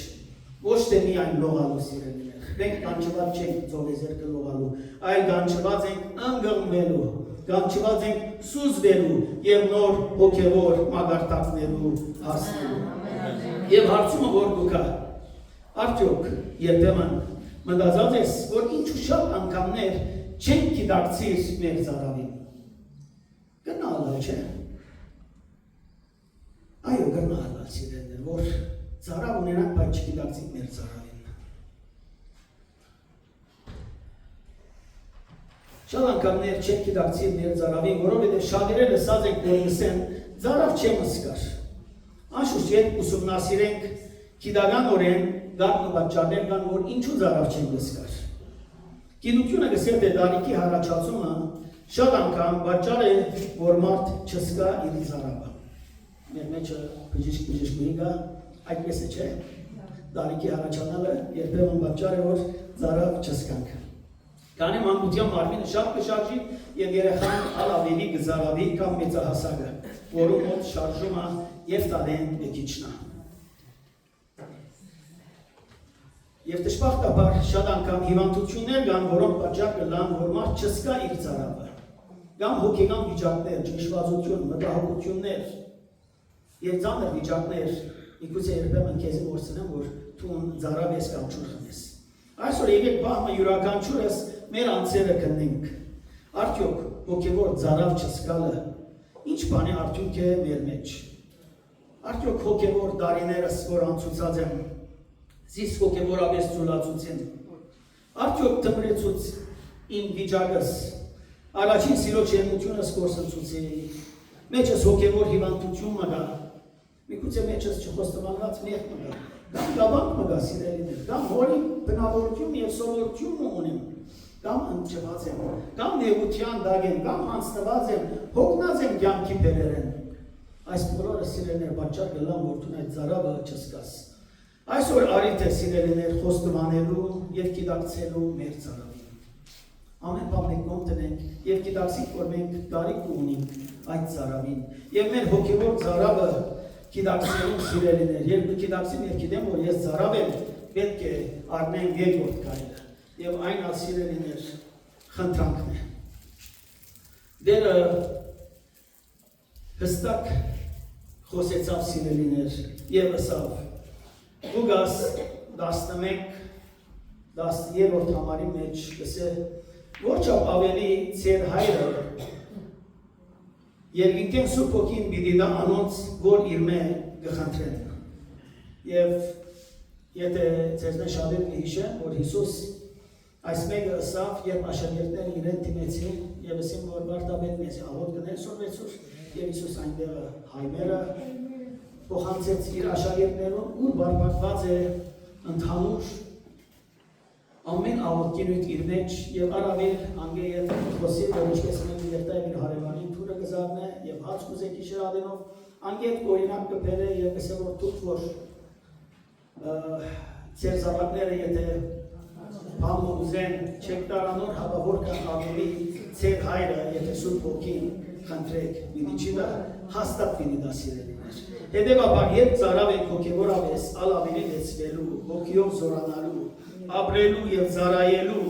Ոչ թե միայն լողալու սիրելիներ։ Մենք կանչված չենք ծովեզերքը լողալու, այլ կանչված ենք ընկղմվելու, կանչված ենք սուզվելու եւ նոր հոգևոր մագարտակներու հասնելու։ Եվ հարցումը որ գուկա, արդյոք երբեմն մտածած ես, որ ինչու շատ անգամներ չենք գիտակցիր մեր ծարավին։ Գնալը չէ։ Այո, գնալը սիրելիներ, որ ծարավ ունենանք, բայց չգիտակցենք մեր ծարավին։ Շատ անգամներ չենք գիտակցիր մեր ծարավին, որովհետև շատերը լսած ենք, որ լսեն, ծարավ չեմ սկար։ Անշուշտ երբ ուսումնասիրենք գիտականորեն գարն ու պատճառներ կան, որ ինչու ծարավ չեն լսկար։ Գիտությունը գսել թե դարիքի հարաճացումը շատ անգամ պատճառ է, որ մարդ չսկա իր ծարավը։ Մեր մեջը բժիշկ կա, այդպես է չէ։ Դարիքի հարաճանալը երբեմն պատճառ է, որ ծարավ չսկանք։ Կանի մանկության մարմինը շատ կշարժի եւ երեխան ավելի գզարավի կամ մեծահասակը, որում մոտ շարժումը եւ տալեն եկիչնա։ Եվ դժբախտաբար շատ անգամ հիվանդություններ կան, որոնք պատճառ կլան, որ մարդ չսկա իր ծարավը։ Կամ հոգեկան վիճակներ, ճնշվածություն, մտահոգություններ եւ ծանր վիճակներ, միգուցե երբեմն քեզ որսնեմ, որ դու ծարավ ես կամ ջուր խմես։ Այսօր եկեք բահմը յուրաքանչյուրս մեր անձերը քննենք։ Արդյոք հոգևոր ծարավ չսկալը ինչ բանի արդյունք է մեր մեջ։ Արդյոք հոգևոր դարիներս, որ անցուցած եմ, զիս հոգևորապես ծուլացուցին։ Արդյոք թմրեցուց իմ վիճակս, առաջին սիրոջ եմությունս կորսնցուցի, մեջս հոգևոր հիվանդություն մգա, միգուցե մեջս չխոստովանված մեղք մգա, կամ գաբանք մգա սիրելիներ, կամ հորի բնավորություն և սովորություն ունեմ, կամ ընճված եմ, կամ նեղության դագ եմ, կամ հանձնված եմ, հոգնած եմ կյանքի բերերեն։ Այս բոլորը սիրելիներ պատճառ կլան, որ դու այդ ծարավը չսկաս։ Այսօր արիթ է սիրելիներ խոստովանելու և գիտակցելու մեր ծարավին։ Ամեն բան մենք կողմ տնենք և գիտակցենք, որ մենք կարիք ունենք այդ ծարավին։ Եվ մեր հոգևոր ծարավը գիտակցելու սիրելիներ, երբ գիտակցին և գիտեմ, որ ես ծարավ եմ, պետք է առնենք երկրորդ քայլը։ Եվ այն սիրելիներ խնդրանքն է։ Դերը հստակ խոսեցավ սիրելիներ և ըսավ Լուկաս 11-13 համարի մեջ գսե որչափ ավելի ծեր հայրը երկինքեն Սուրբ Հոգին պիտի դա անոնց, որ իր մե գխնդրեն։ Եվ եթե ձեզնե շատեր կհիշեն, որ Հիսուս այս մեկը ըսավ, երբ աշակերտները իրեն դիմեցին եւ ասին, որ վարտաբեդ մեզ աղոտ գնել սորվեցուր, եւ Հիսուս այնտեղ հայմերը փոխանցեց իր աշակերտներուն, ուր բարբակված է ընդհանուր ամեն աղոտքինույթ իր մեջ եւ առավել անգե եւ խոսի, որ ինչպես մենք երտայ իր հարևանին թուրը գզարն է եւ հաց կուզե գիշեր ադենով, անգե օրինակ կբերե եւ ասե որ դուք որ ձեր զավակները եթե բամը ուզեն չեք տարանոր հավավոր կան ավելի ձեր հայրը եթե Սուրբ Հոգին խնդրեք, պիտի չի դա հաստատ պիտի դա սիրելիներ։ Հետևաբար երբ ծարավ եք հոգևորապես ավելի լեցվելու, հոգիով զորանալու, ապրելու եւ զարայելու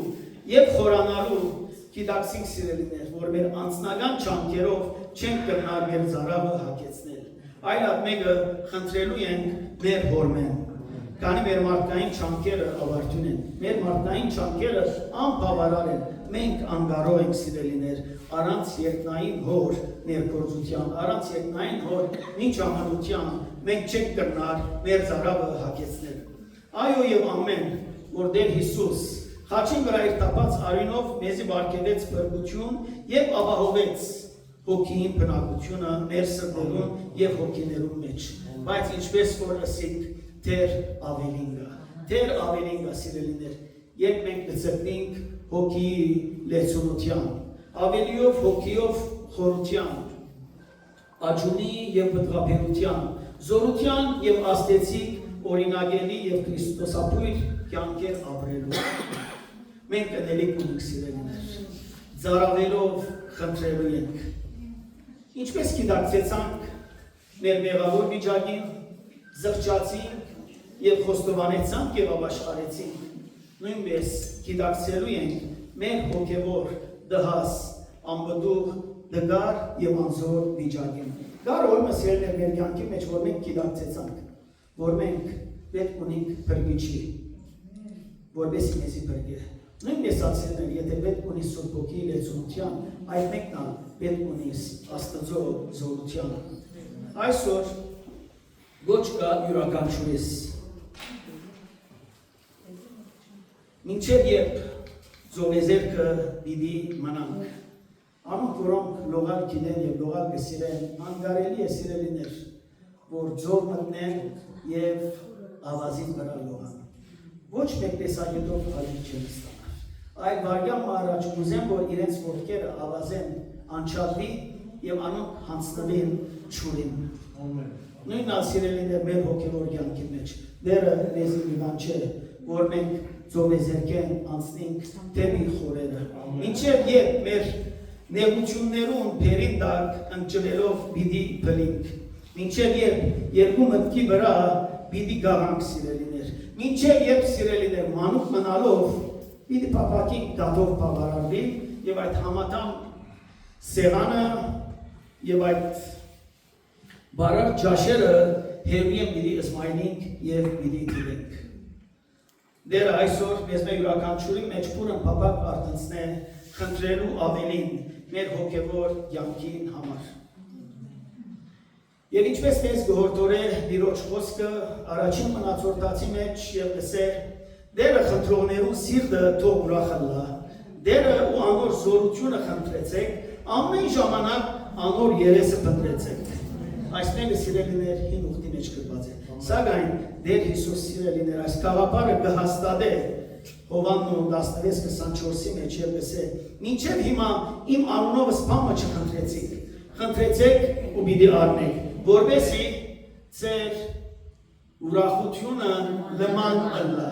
եւ խորանալու գիտակցինք սիրելիներ, որ մեր անձնական չանքերով չենք կրնար մեր ծարավը հագեցնել, այլ մեկը խնդրելու ենք մեր հորմեն։ Կանի մեր մարդկային չանքերը ավարտուն են, մեր մարդկային չանքերը անբավարար են, մենք անգարող ենք սիրելիներ, առանց երկնային հոր ներգործության, առանց երկնային հոր ինչ ամանության, մենք չենք կրնար մեր ծարավը հագեցնել։ Այո եւ ամեն, որ Տեր Հիսուս խաչին վրա իր տապած արյունով մեզի բարգեւեց փրկություն եւ ապահովեց հոգին բնակությունը մեր սրտերում եւ հոգիներում մեջ։ Բայց ինչպես որ ասենք Դեր ավելին գա սիրելիներ, երբ մենք կծրտնենք հոգիի լեցունության, ավելիով հոգիով խորության, աճունի և բդղաբերության, զորության և աստեցիկ օրինագելի և Քրիստոսապույր կյանքեր ապրելու։ Մենք կնելիք ունենք սիրելիներ, ծարավելով խնդրելու ենք։ Ինչպես գիտակցեցանք, մեր մեղավոր վիճակին, զղջացինք և խոստովանեցանք և ապաշխարեցինք, նույնպես գիտակցելու ենք մեր հոգևոր դհաս, անբդուղ, դգար և անզոր վիճակին։ Գար օրը սիրելիներ մեր կյանքի մեջ, որ մենք գիտակցեցանք, որ մենք պետք ունենք փրկիչի, որպեսզի մեզի փրկի։ Նույնպես ասելներ, եթե պետք ունիս Սուրբ Հոգի լեցունության, այդ մեկն ալ պետք ունիս Աստծո զորության։ Այսօր ոչ կա յուրաքանչյուրիս։ Մինչև երբ ձողեզերքը պիտի մնանք, անոնք որոնք լողալ գիտեն և լողալ կսիրեն, անգարելի է սիրելիներ, որ ձող մտնեն և ավազին վրա լողան։ Ոչ մեկ տեսագետով հաջիկ չեն ստանալ։ Այդ վարյան առաջ ուզեմ, որ իրենց ոտքերը ավազեն անչալվի և անոնք հանցնվին չուրին։ Նույն ասիրելիներ մեր հոգևոր կյանքի մեջ, դերը մեզի մի բան չէ, որ մենք ձովեզերքեն անցնենք դեպի խորերը։ Մինչև երբ մեր նեղություններուն բերին տակ ընկճվելով պիտի փլինք, մինչև երբ երկու մտքի վրա պիտի գաղանք սիրելիներ, մինչև երբ սիրելիներ մանուկ մնալով պիտի պապակինք դատով բավարարվենք և այդ համատան սեղանը և այդ բարակ ճաշերը հերույն պիտի ըսմայնենք և պիտի թիրենք։ Դերը այսօր մեզ մեր յուրաքանչյուրի մեջ փուրն պապակ արտնցնե խնդրելու ավելին մեր հոգևոր կյանքին համար։ Եվ ինչպես մեզ գողորտորե դիրոջ խոսքը առաջին մնացորդացի մեջ և լսեր, դերը խնդրողներու սիրտը թող ուրախալա, դերը ու անոր զորությունը խնդրեցեք, ամեն ժամանակ անոր երեսը փնտրեցեք։ Այս մեկը սիրելիներ հին ուխտի մեջ գրված է։ Սակայն Դեր Հիսուս սիրելիներ այս գաղափարը կհաստատե Հովաննու 16:24-ի մեջ և լսե, մինչև հիմա իմ անունովս բամը չխնդրեցիք, խնդրեցեք ու պիտի առնեք, որպեսզի ձեր ուրախությունը լման ըլլա։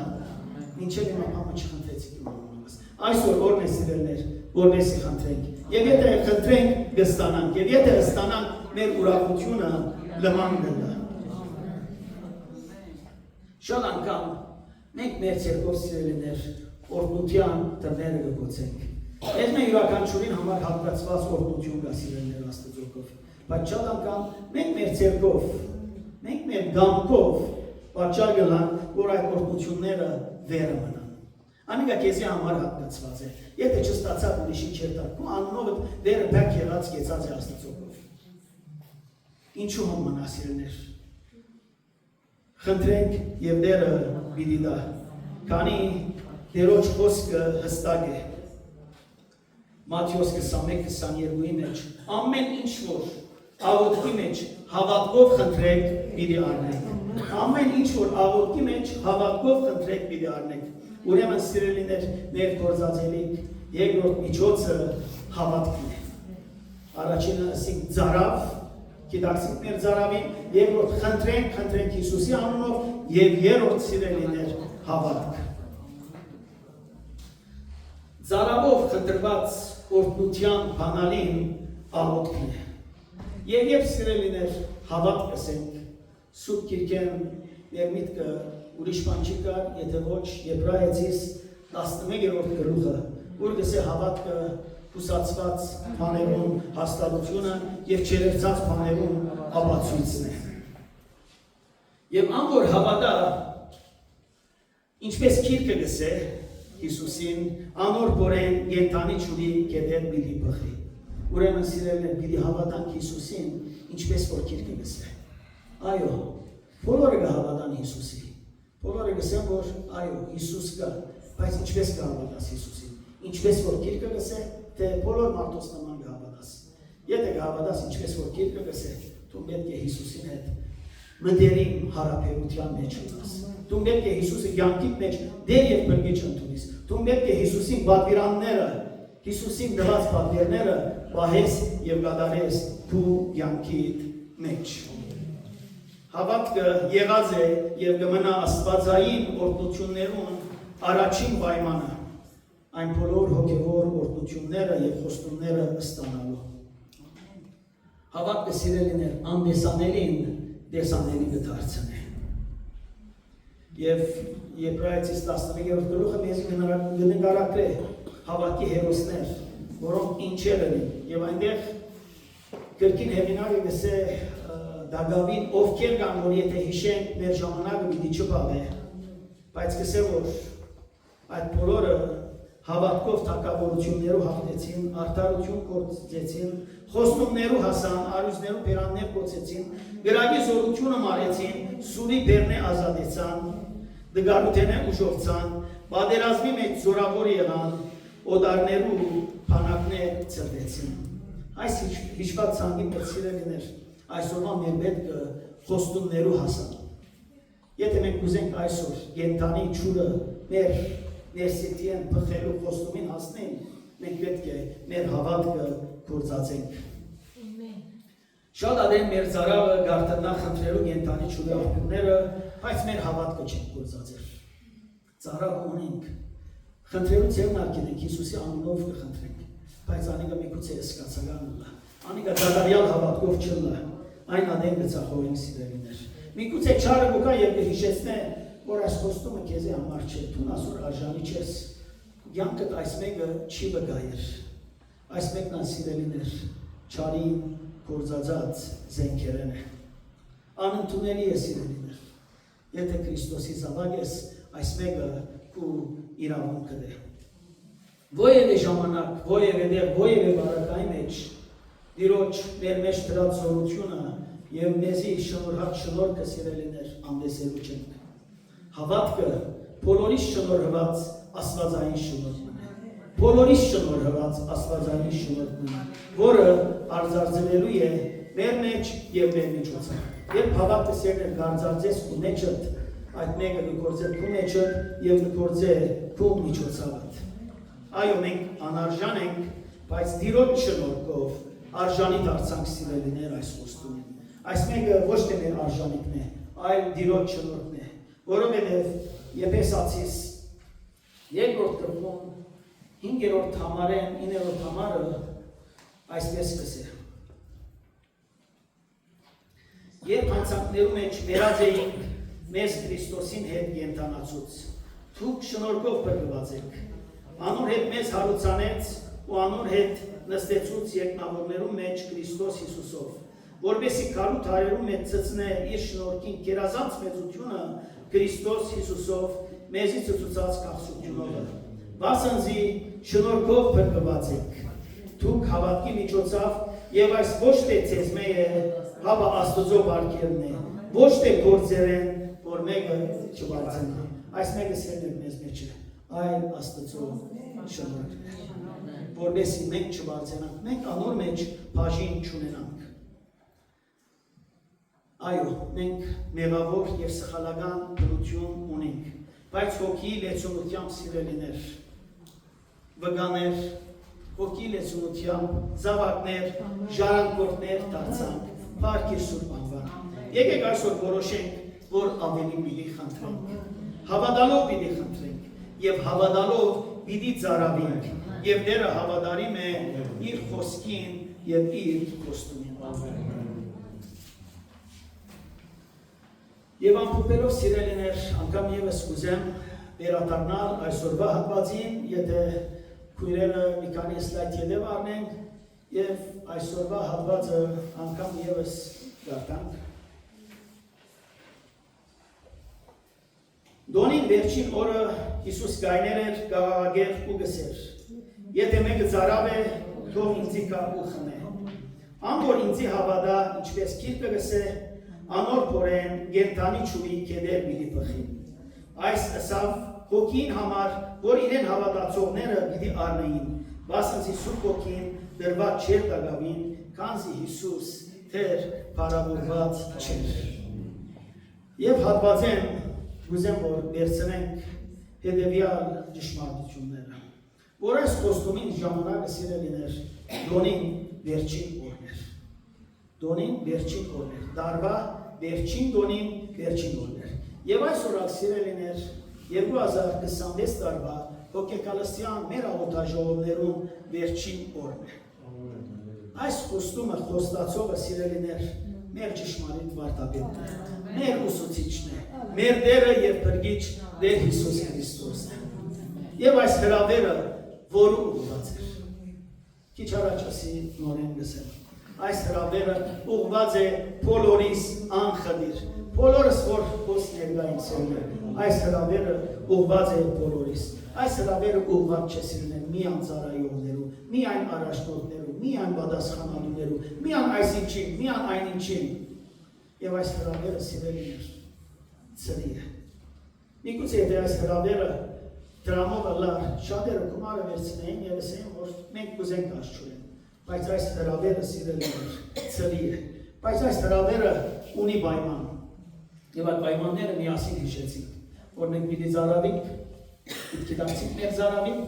Մինչև հիմա բամը չխնդրեցիք իմ անունովս։ Այսօր որն է սիրելիներ, որպեսզի խնդրենք։ Եվ եթե խնդրենք, կստանանք, և եթե ստանանք, մեր ուրախությունը լման կլա։ Շատ անգամ մենք մեր ցերկով սիրելիներ օրհնության դռները կգոցենք։ Այս մեր յուրաքանչյուրին համար հատկացված օրհնություն կա սիրելիներ Աստծոյով։ Բայց շատ անգամ մենք մեր ցերկով, մենք մեր գամքով պատճառ կլանք, որ այդ օրհնությունները վերը մնան։ Անիկա քեզի համար հատկացված է։ Եթե չստացավ ուրիշի չերտակ, քո անունով դերը բակ եղած կեցած է Աստծոյով։ Ինչու մնա սիրելիներ։ Խնդրենք և դերը պիտի տա, քանի Տերոջ խոսքը հստակ է։ Մատթեոս 21:22-ի մեջ ամեն ինչ որ աղոթքի մեջ հավատքով խնդրեք պիտի առնեք։ Ամեն ինչ որ աղոթքի մեջ հավատքով խնդրեք պիտի առնեք։ Ուրեմն սիրելիներ, մեր գործածելիք երկրորդ միջոցը հավատքն է։ Առաջինը ասենք ծարավ, գիտակցենք մեր ծարավին, երկրորդ խնդրենք Հիսուսի անունով և երրորդ սիրելիներ հավատք։ Ծարավով խնդրված օրհնության բանալին աղոթքն է։ Եվ երբ սիրելիներ հավատք կսենք, Սուրբ Գիրքեն մեր միտքը ուրիշ բան չի կար, եթե ոչ Եբրայեցիս 11-րդ գլուխը, որ գսե հավատքը հուսացված բաներուն հաստատությունը և չերևծած բաներուն ապացույցն է։ Եվ ան որ հավատա, ինչպես Գիրքը գսե Հիսուսին, անոր բորեն կենդանի չունի կետեր պիտի բխի։ Ուրեմն սիրելիներ պիտի հավատանք Հիսուսին, ինչպես որ Գիրքը գսե։ Այո, բոլորը կհավատան Հիսուսի։ Բոլորը գսեն, որ այո, Հիսուս կա, բայց ինչպես կհավատաս Հիսուսին։ Ինչպես որ Գիրքը գսե, թե բոլոր մարդոց նման կհավատաս։ Եթե կհավատաս ինչպես որ Գիրքը գսե, դու պետք է Հիսուսին հետ մտերիմ հարաբերության մեջ ունես։ Դու պետք է Հիսուսի կյանքիդ մեջ դեր և փրկիչ ընդունես։ Դու պետք է Հիսուսին պատվիրանները, Հիսուսին դված պատվերները պահես և կատարես դու կյանքիդ մեջ։ Հավատքը եղած է և կմնա աստվածային օրհնություններուն առաջին պայմանը, այն բոլոր հոգևոր օրհնությունները և խոստումները ստանալու։ Հավատքը սիրելիներ անդեսանելին դեսանելի կդարձնի։ Եվ Եբրայեցիս 11-րդ գլուխը մեզ կնկարագրե հավատքի հերոսներ, որոնք ինչեր են, եւ այնտեղ կրկին հեղինակը գսե դագավին ովքեր կան, որ եթե հիշենք մեր ժամանակը պիտի չփավե, բայց գսե որ այդ բոլորը հավատքով թակավորություններով հաղթեցին, արդարություն գործեցին, խոստումներով հասան, արույցներով բերաններ կոչեցին, գրագի զորությունը մարեցին, սուրի բեռնե ազատեցան, դգարութենե ուժովցան, պատերազմի մեջ զորավոր եղան, օդարներու փանակներ ծրվեցին։ Այս հիշված ցանկի մեջ սիրելիներ, այսօրվա մեր պետք խոստումներով հասան։ Եթե մենք ուզենք այսօր կենդանի ճուրը մեր ներսիտին փխելու խոստումին հասնենք, մենք պետք է մեր հավատքը գործածենք։ Շատ ադեն մեր ծարավը գարտանա խնդրելու կենդանի ճուրի աղբյուրները, բայց մեր հավատքը չենք գործածել։ Ծարավը ունենք, խնդրելու ձևն արգենենք, Հիսուսի անունով կխնդրենք, բայց անիկը միգուցե սկացական ուլա, անիկը դադարյալ հավատքով չլա, այն ադեն գծախովենք սիրելիներ։ Միգուցե չարը գուկա և կհիշեցնե, որ այս խոստումը քեզի համար չէ, դու ասոր արժանի չես, կյանքդ այս մեկը չի վգայեր, այս մեկն սիրելիներ, չարի գործածած զենքերեն է, անընդունելի է սիրելիներ, եթե Քրիստոսի զավակ ես, այս մեկը կու իրավունքը դե։ Ովևէ ժամանակ, ովևէ բարակայի մեջ, դիրոջ մեր մեջ դրած զորությունը և մեզի շնորհած շնորհքը սիրելիներ անդեսելու չենք։ Հավատքը բոլորիս շնորհված աստվածային շնորհն է, բոլորիս շնորհված աստվածային շնորհն է, որը արձարծվելու է մեր մեջ և մեր միջոցով։ Երբ հավատքը սերներ գարձարձես քու մեջդ, այդ մեկը կգործե քու մեջդ և կգործե քու միջոցավդ։ Այո, մենք անարժան ենք, բայց Տիրոջ շնորհքով արժանի դարձանք սիրելիներ այս խոստումին։ Այս մեկը ոչ թե մեր արժանիքն է, այլ Տիրոջ շնորհքն է, որովհետև Եփեսացիս 2-րդ գլխում 5-րդ համարեն 9-րդ համարը այսպես կսե։ Երբ հանցանքներու մեջ վերած էինք մեզ Քրիստոսին հետ կենդանացուց, դուք շնորհքով փրկված եք, անոր հետ մեզ հարուցանեց ու անոր հետ նստեցուց երկնավորներու մեջ Քրիստոս Հիսուսով, որպեսզի քարոտ հարերու մեջ ծծնե իր շնորհքին կերազանց մեծությունը Քրիստոս Հիսուսով մեզի ծծուցած քաղցությունովը։ Վասնզի շնորհքով փրկված եք, դուք հավատքի միջոցով եւ այս ոչ թե ցեզմե է, հապա Աստծո բարգերն է, ոչ թե գործերեն, որ մեկը չբարձենա։ Այս մեկը սերներ մեզ մեջ է, այլ Աստծո շնորհքն է, որպեսզի մենք չբարձենանք, մենք անոր մեջ բաժին չունենանք։ Այո, մենք մեղավոր և սխալական դրություն ունենք, բայց հոգի լեցունությամբ սիրելիներ, վգաներ, հոգի լեցունությամբ զավակներ, ժառանգորդներ դարձանք, Փառքի Սուրբ անվան։ Եկեք այսօր որոշենք, որ ավելի պիտի խնդրենք, հավատալով պիտի խնդրենք և հավատալով պիտի ծարավենք, և Տերը հավատարիմ է իր խոսքին և իր խոստումին։ Եվ ամփոփելով սիրելիներ, անգամ ևս կուզեմ վերադառնալ այսօրվա հատվածին, եթե քույրերը մի քանի սլայդ ետև առնենք եւ այսօրվա հատվածը անգամ ևս գարտանք։ Դոնին վերջին օրը Հիսուս գայներ էր գաղաղագեր ու գսեր. Եթե մեկը ծարավ է, թող ինձի կա ու խմե։ Ան որ ինձի հավատա, ինչպես Քիրքը գսե, անոր փորեն գենտանի ճուի կեդեր պիտի պխի։ Այս ըսավ հոգին համար, որ իրեն հավատացողները պիտի առնեին, վասնզի Սուրբ Հոգին դրված չէր դագավին, քանզի Հիսուս թեր փառավորված չէր։ Եվ հատվածեն գուզեմ որ վերցնենք հետևյալ ճշմարտությունները, որ այս խոստումին ժամանակը սիրելիներ, Դոնին վերջին օրն էր։ Դոնին վերջին օրն էր, դարվա վերջին Դոնին վերջին օրն էր։ Եվ այսօր սիրելիներ 2026 տարվա հոգեկալստյան մեր աղոթաժողովներում վերջին օրն է։ Այս խոստումը խոստացողը սիրելիներ մեր ճշմարիտ վարդապետն է, մեր ուսուցիչն է, մեր Տերը եւ Փրկիչ Տեր Հիսուս Քրիստոսն է։ Եվ այս հրավերը որը ուղղված է։ Քիչ առաջ ասի նորեն գսեմ։ Այս հրավերը ուղղված է բոլորիս անխդիր։ Բոլորս որ ոս ներկային սերներ։ Այս հրավերը ուղղված է բոլորիս։ Այս հրավերը ուղղված չէ սիրներ միայն ծառայողներու, միայն առաջնորդներու, միայն պատասխանատուներու, միայն այսինչին, միայն այնինչին։ Եվ այս հրավերը սիրելիներ ծրի է։ Միգուցե եթե այս հրավերը դրամով լար շատերը գումարը վերցնեին եւ ասեին որ մենք կուզենք աշխուհեն, բայց այս հրավերը սիրելիներ ծրի է։ Բայց այս հրավերը ունի պայման։ Եվ այդ պայմանները միասին հիշեցինք, որ մենք պիտի ծառայենք, պիտի գիտակցենք մեր ծառային,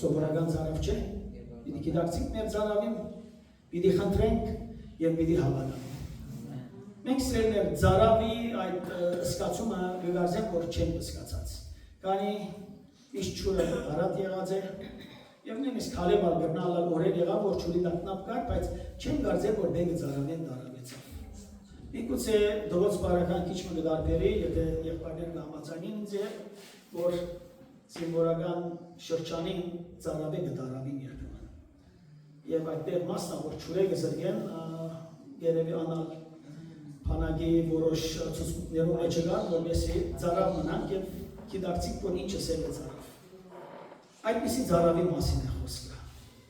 սովորական ծառայ չէ, պիտի գիտակցենք մեր ծառային, պիտի խնդրենք եւ պիտի հավատանք։ Մենք սիրելիներ ծառայի այդ սկացումը գազենք որ չեն սկացած։ Քանի միշտ ճուրը արատ եղած է եւ նույնիսկ Քալեբալ բեռնալալ օրեր եղավ որ ճուրի դատնապ կար, բայց չեն գարձել որ բեգը ծառայեն դարավեցավ։ Միգուցե դողոց բարական քիչ մը գդարբերի, եթե եղբայրներն համաձայնին ինձ է, որ սիմվոլական շրջանին ծառավե գդարավին երբեմն։ Եվ այդտեղ մասնա որ ճուրը գզրգեն երևի անալ փանագի որոշ ցուցմունքներով մեջ գան, որովհետեւ ծառավ մնանք եւ գիտակցիկ որ ինչը սել է ծառավ։ Այդպիսի ծառավի մասին է խոսքը։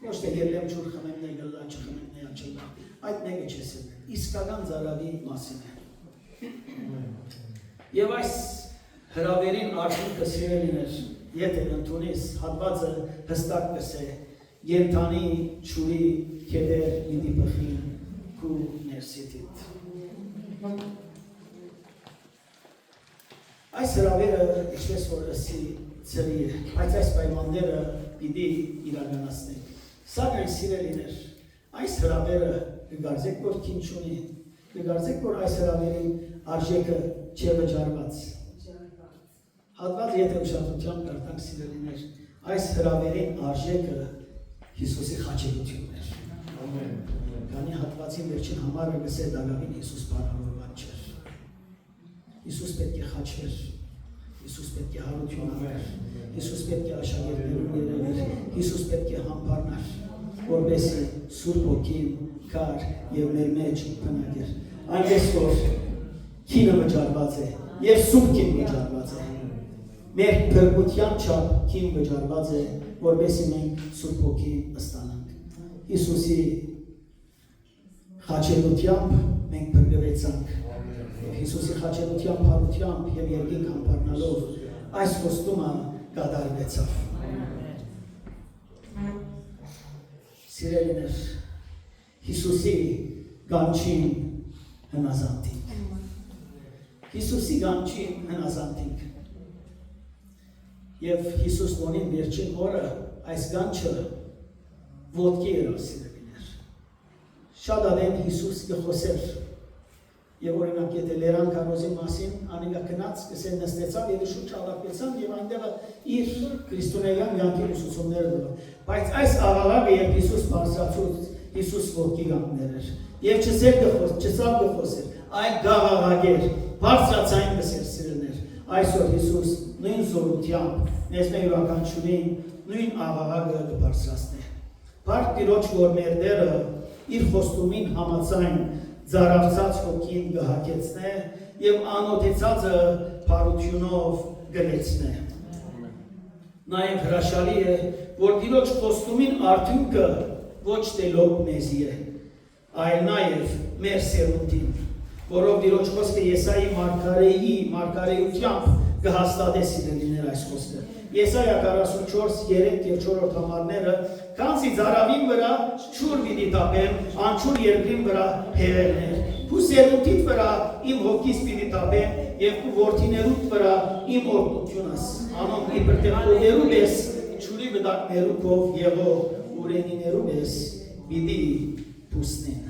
Ոչ թե ելեմ ջուր խմեմ նե գլա չխմեմ նե աչելա։ Այդ մեկը չէ սել։ Իսկական ծառավի մասին է։ Եվ այս հրավերին արդյունքը սիրելիներ, եթե ընդունես հատվածը հստակ կսե, երթանի ճուրի կեդեր իդի բխին կու ներսիտիտ։ Այս հրավերը ինչպես որ ասի ծրի է, բայց այս պայմանները պիտի իրականացնենք։ Սակայն սիրելիներ, այս հրավերը կգարձեք որ քինչ ունի, կգարձեք որ այս հրավերին արժեքը չէ վճարված։ Հատված եթե ուշադրությամբ կարդանք սիրելիներ, այս հրավերին արժեքը Հիսուսի խաչելությունն էր։ Ամեն։ Քանի հատվածի վերջին համարը գսե դակավին Հիսուս բանավորված չէր։ Հիսուս պետք է խաչեր, Հիսուս պետք է հարություն աներ, Հիսուս պետք է աշակերտներուն երևեր, Հիսուս պետք է համբարներ, որպեսզի Սուրբ Հոգին կար եւ մեր մեջ բնակեր։ Այնպես որ քինը վճարված է եւ Սուրբ քին վճարված է։ Մեր փրկության չափ քին վճարված է, որպեսզի մենք Սուրբ Հոգին ստանանք։ Հիսուսի խաչելությամբ մենք փրկվեցանք։ Հիսուսի խաչելությամբ, հարությամբ եւ երկինք համբարնալով այս խոստումը կատարվեցավ։ Սիրելիներ, Հիսուսի գանչին հնազանդինք։ Հիսուսի գանչին հնազանդինք։ Եվ Հիսուս նորին վերջին օրը այս գանչը ոտքի էր սիրելիներ։ Շատ ադեն Հիսուս կխոսեր եւ օրինակ եթե Լերան Կարոզի մասին անիկա գնաց կսեն նստեցավ եւ շուտ ճալակեցան եւ այնտեղ իր քրիստոնեական յանքի ուսուցումները դրավ բայց այս աղաղակը երբ Հիսուս բարձրացուց Հիսուս ոտքի կանգներ էր եւ չսեր չսավ գխոսեր այդ գաղաղակեր բարձրացային կսեր սիրելներ այսօր Հիսուս նույն զորությամբ մեզ մեր յուրաքանչյուրին նույն աղաղակը կբարձրացնի Բարդ Տիրոջ որ մեր Տերը իր խոստումին համաձայն Զարավցած հոգին գահակեցնե և անոթեցածը պարությունով գնեցնե։ Նաև հրաշալի է, որ Տիրոջ խոստումին արդյունքը ոչ թե լոկ մեզի է, այլ նաև մեր սերունդին, որով Տիրոջ խոսքը Եսայի մարգարեությամբ կհաստատե սիրելիներ այս խոսքը։ Եսայա 44, 3 և 4 համարները Քանզի ծառավին վրա ճուր պիտի տապեմ, անչուր երկրին վրա հեղերներ։ Քու սերունդիդ վրա իմ հոգիս պիտի տապեմ և քու որդիներուդ վրա իմ օրհնությունս։ Անոնք իբր տեղներու պես ճուրի վտակներու կով եղող ուրենիներու պես պիտի փուսնեն։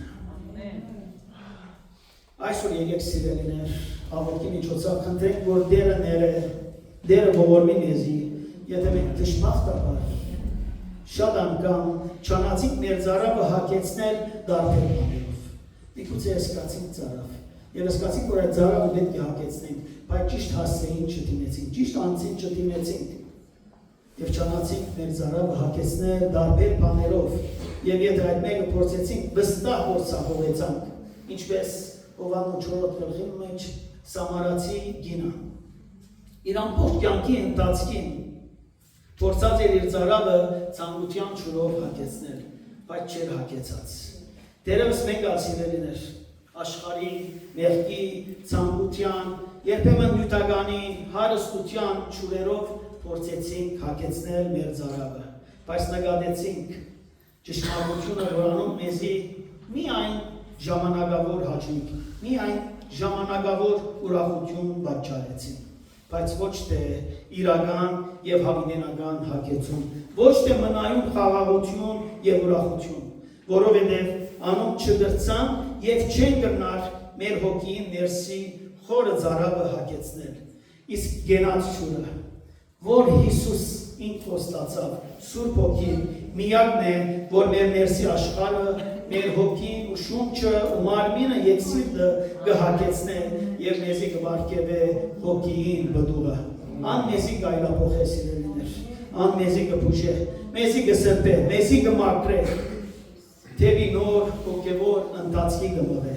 Այսօր եկեք սիրելիներ, աղոթքի միջոցով խնդրենք, որ Տերը ողորմի մեզի, եթե մենք դժբախտաբար Շատ անգամ չանացինք մեր ծարավը հագեցնել դարբեր բաներով։ Միգուցե հասկացինք ծարավ։ Եվ հասկացինք, որ այդ ծարավը պետք է հագեցնենք, բայց ճիշտ հասցեին չդիմեցինք, ճիշտ անձին չդիմեցինք։ Եվ չանացինք մեր ծարավը հագեցնել դարբեր բաներով։ Եվ եթե այդ մեկը փորձեցինք, վստահ որ սահովեցանք, ինչպես Հովանու 4-րդ գլխի մեջ Սամարացի գինը։ Իր ամբողջ կյանքի ընթացքին փորձած էր իր ծարավը ցանկության ճուրով հագեցնել, բայց չէր հագեցած։ Դերևս մենք ասիրելիներ աշխարհի մեղքի, ցանկության, երբեմն նյութականի, հարստության ճուրերով փորձեցինք հագեցնել մեր ծարավը, բայց նկատեցինք ճշմարտությունը, որանում մեզի միայն ժամանակավոր հաճույք, միայն ժամանակավոր ուրախություն պատճառեցին, բայց ոչ թե իրական եւ հավիտենական հագեցում, ոչ թե մնայուն խաղաղություն եւ ուրախություն, որովհետեւ անոնք չդրցան եւ չեն գնար մեր հոգին ներսի խորը ծարավը հագեցնել, իսկ գենաց ճուրը, որ Հիսուս ինքն ստացավ, Սուրբ Հոգին միակն է, որ մեր ներսի աշխարհը, մեր հոգին ու շունչը ու մարմինը եւ սիրտը կհագեցնե եւ մեզի կվարկեվե հոգին բդուղը։ Ան մեզի կայլապոխե սիրելիներ, ան մեզի կփուժե, մեզի կսրբե, մեզի կմաքրե, թեպի նոր հոգեվոր ընթացքի կմղե։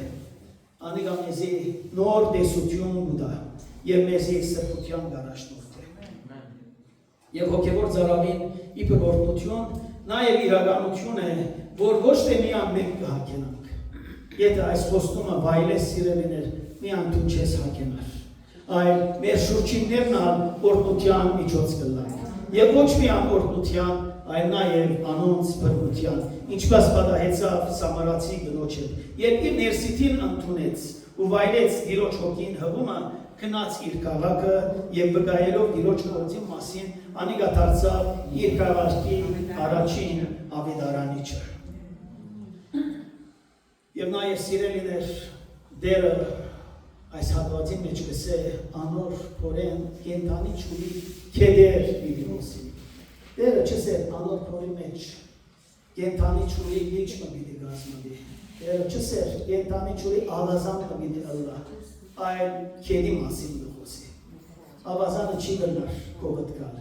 Անիկա մեզի նոր տեսություն կտա եւ մեզի սրբության կառաջնորդի։ Եվ հոգևոր ծարավին իբր օրհնություն, նաև իրականություն է, որ ոչ թե միան մենք կհագենանք։ Եթե այս խոստումը վայելես սիրելիներ, միան դու չես հագենար, այլ մեր շուրջիններն օրհնության միջոց կլան։ Եվ ոչ միան օրհնության, այլ նաև անոնց բռնության, ինչպես պատահեցավ Սամարացի կնոջը, երբ իր ներսիտին ընդունեց ու վայելեց Տիրոջ հոգին հղումը, գնաց իր քաղաքը եւ վկայելով Տիրոջ գործի մասին անիկա դարձավ իր քաղաքի առաջին ավետարանիչը։ Եվ նաեւ սիրելիներ դերը այս հատվածի մեջ կսե անոր փորեն կենթանի ճուլի քեդեր բիբլիոսի։ Դերը չսե անոր փորի մեջ կենթանի ճուլի իջը բիդի գազմի։ Դերը չսե կենթանի ճուլի ավազանը բիդի ըլլա, այլ քեդի մասին գխոսի։ Ավազանը չի գնար կողդ գալ,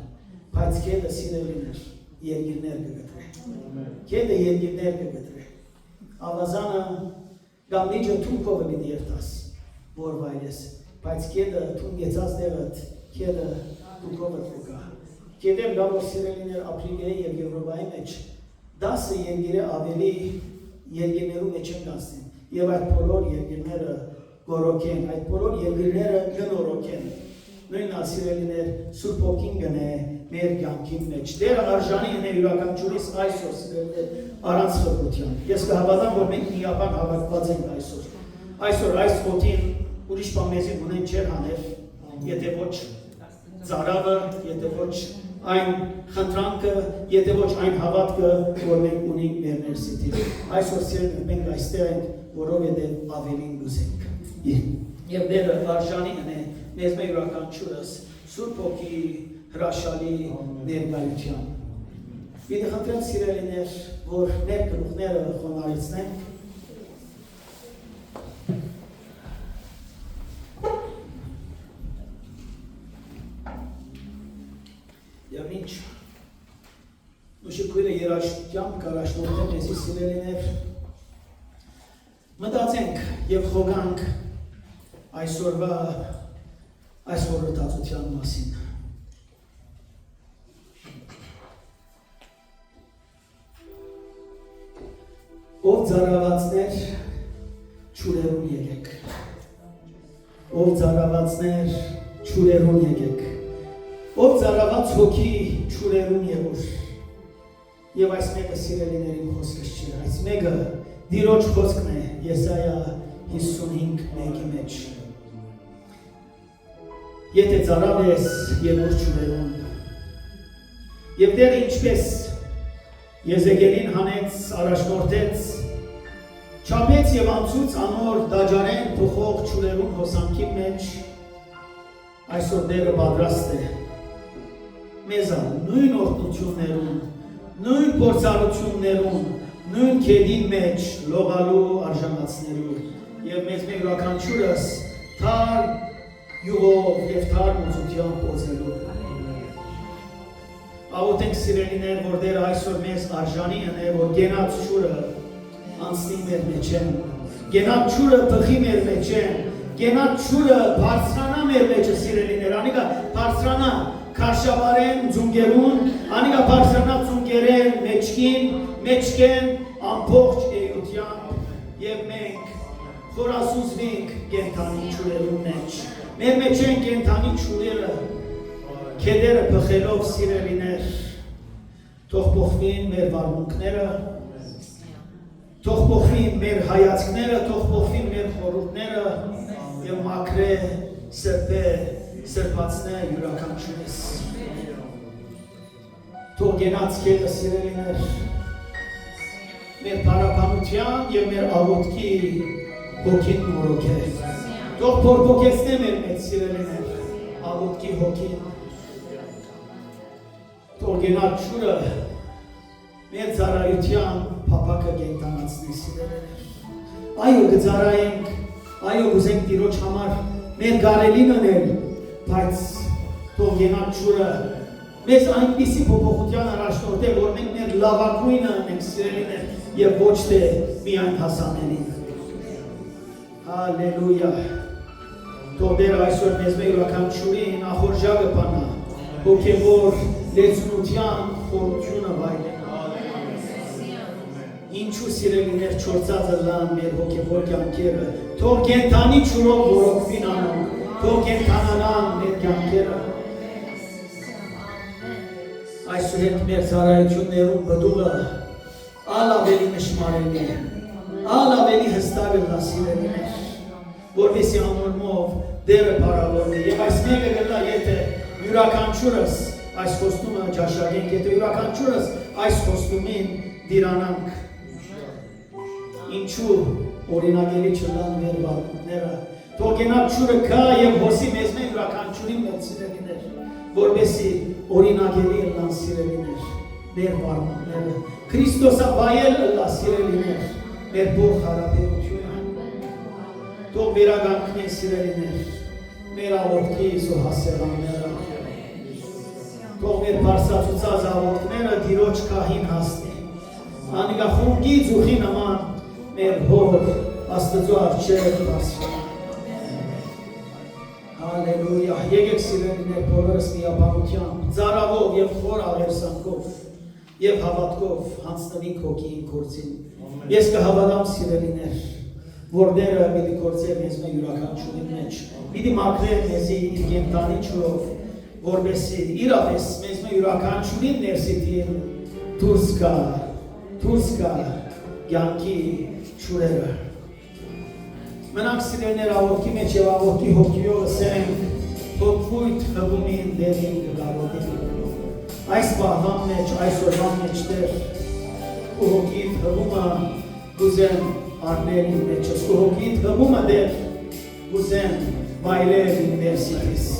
բայց քեդը սիրելիներ երկիրներ կգտրե։ Քեդը երկիրներ կգտրե։ Ավազանը գամիջը թունքովը բիդի երտաս, որ վայրես, բայց քեդը թունգեցած դեղդ, քեդը թունքովը կգա։ Քեդեր գավոր սիրելիներ Աֆրիկայի եւ Եվրոպայի մեջ 10 երկիրը ավելի երկիրներու մեջ են գացին եւ այդ բոլոր երկիրները գորոքեն, այդ բոլոր երկիրները գնորոքեն։ Նույն ասիրելիներ Սուրբ Հոգին գնե մեր կյանքի մեջ։ Դերը արժանի է յուրաքանչյուրիս այսօր սիրելիներ առանց խորհրդության։ Ես կհավատամ, որ մենք միաբան հավաքված ենք այսօր։ Այսօր այս հոգին ուրիշ բան մեզի ունեն չեր հաներ, եթե ոչ ծարավը, եթե ոչ այն խնդրանքը, եթե ոչ այն հավատքը, որ մենք ունենք մեր ներսիտին։ Այսօր սիրելիներ մենք այստեղ ենք, որովհետև ավելին գուզենք։ Եվ դերը արժանի է մեզ մեր յուրաքանչյուրս Սուրբ Հոգի հրաշալի ներկայության։ Պիտի խնդրեմ սիրելիներ, որ մեր գլուխները խոնարհեցնենք։ Եվ ինչ նուշիկույրը երաշտությամբ կարաշնորհել մեզի սիրելիներ, մտածենք եւ խոգանք այսօրվա այս խորհրդածության մասին։ Ով ծարավացներ ճուրերուն եկեք։ Ով ծարավացներ ճուրերուն եկեք։ Ով ծարաված հոգի ճուրերուն եղուր։ Եվ այս մեկը սիրելիների խոսքս չէ, այս մեկը Տիրոջ խոսքն է Եսայա 55:1-ի մեջ։ Եթե ծարավ ես եղուր ճուրերուն։ Եվ դերը ինչպես Եզեկիելին հանեց, առաջնորդեց, չափեց եւ անցուց անոր դաջարեն փոխող ճուրերուն հոսանքի մեջ, այսօր դերը պատրաստ է մեզ նույն օրհնություններուն, նույն փորձառություններուն, նույն քեդին մեջ լողալու արժանացնելու եւ մեզ մեկ յուրաքանչյուրս թար յուղով եւ թար մոծությամբ օծելու։ Աղոթենք սիրելիներ, որ Տերը այսօր մեզ արժանի ընե, որ գենած ջուրը անցնի մեր մեջ են, գենած ջուրը բխի մեր մեջ են, գենած ջուրը բարձրանա մեր մեջը սիրելիներ, անիկա բարձրանա քարշաբարեն ձունգերուն, անիկա բարձրանա ձունգերեն մեջքեն ամբողջ էությամբ եւ մենք խորասուզվենք կենթանի ջուրերուն մեջ, մեր մեջ են կենթանի ջուրերը, քեդերը բխելով սիրելիներ, թող փոխվին մեր վարմունքները, թող փոխվին մեր հայացքները, թող փոխվին մեր խորհուրդները եւ մաքրե սրբե սրբացնե յուրաքանչյուրս։ Թող գենաց քեդը սիրելիներ մեր բարապանության եւ մեր աղոթքի հոգին մորոքե։ Թող փորփոքեցնե մեր մեծ սիրելիներ աղոթքի հոգին։ Թող գենաց ջուրը մեր ծառայության փափակը կենտանացնի սիրելիներ։ Այո գծարայենք, այո ուզենք Տիրոջ համար մեր գարելին անել, բայց թող գենաց ջուրը մեզ այնպիսի փոփոխության առաջնորդե, որ մենք մեր լավագույնը անենք սիրելիներ եւ ոչ թե միայն հասանելին։ Հալելույա։ Թող Տերը այսօր մեզ մեր յուրաքանչյուրին ախորժակը բանա, հոգևոր լեցունության խորությունը վայելենք։ Ինչու սիրելիներ չորցածը լան մեր հոգևոր կյանքերը, թող կենթանի ջուրով որոքվին անոնք, թող կենթանանան մեր կյանքերը։ Այսուհետ մեր ծառայություններում բդուղը ալ ավելի նշմարելի, ալ ավելի հստակ լա սիրելիներ, որպեսզի անորմով Տերը փառավորվի եւ այս մեկը գտա եթե յուրաքանչյուրս այս խոստումը ճաշակենք, եթե յուրաքանչյուրս այս խոստումին դիրանանք, ինչու օրինակելի չլան մեր վարմունքները, թող գենաց ջուրը գա եւ հոսի մեզ մեր յուրաքանչյուրին մեր սիրելիներ, որպեսզի օրինակելի լան սիրելիներ մեր վարմունքները, Քրիստոսավայել լա սիրելիներ մեր ողջ հարաբերությունը, թող վերագանքնեն սիրելիներ մեր աղոթքի զոհասեղանները, թող մեր բարձրացուցած աղոթքները Տիրոջ քահին հասնի, անիկա խունգի ձուխի նման մեր հոր Աստծո առջև բարձրանա։ Հալելույա, եկեք սիրելիներ բոլորս միաբանությամբ, ծարավով եւ խոր աղերսանքով եւ հավատքով հանձնվենք հոգին գործին։ Ես կհավատամ սիրելիներ, որ Տերը պիտի գործե մեզ մեր յուրաքանչյուրի մեջ, պիտի մաքրե մեզի իր կենթանի ջուրով, որպեսզի իրապես մեզ մեր յուրաքանչյուրին ներսիտին դուրս գա կյանքի ջուրերը։ Մնանք սիրելիներ աղոթքի մեջ եւ աղոթքի հոգիով ասենք հոգույթ հղումին դերին գարոտին։ Այս բաղան մեջ, այս օրվան մեջ Տեր ու հոգիթ հղումը գուզեմ արնել իմ մեջս, ու հոգիթ հղումը Տեր գուզեմ վայրել իմ ներսիտիս։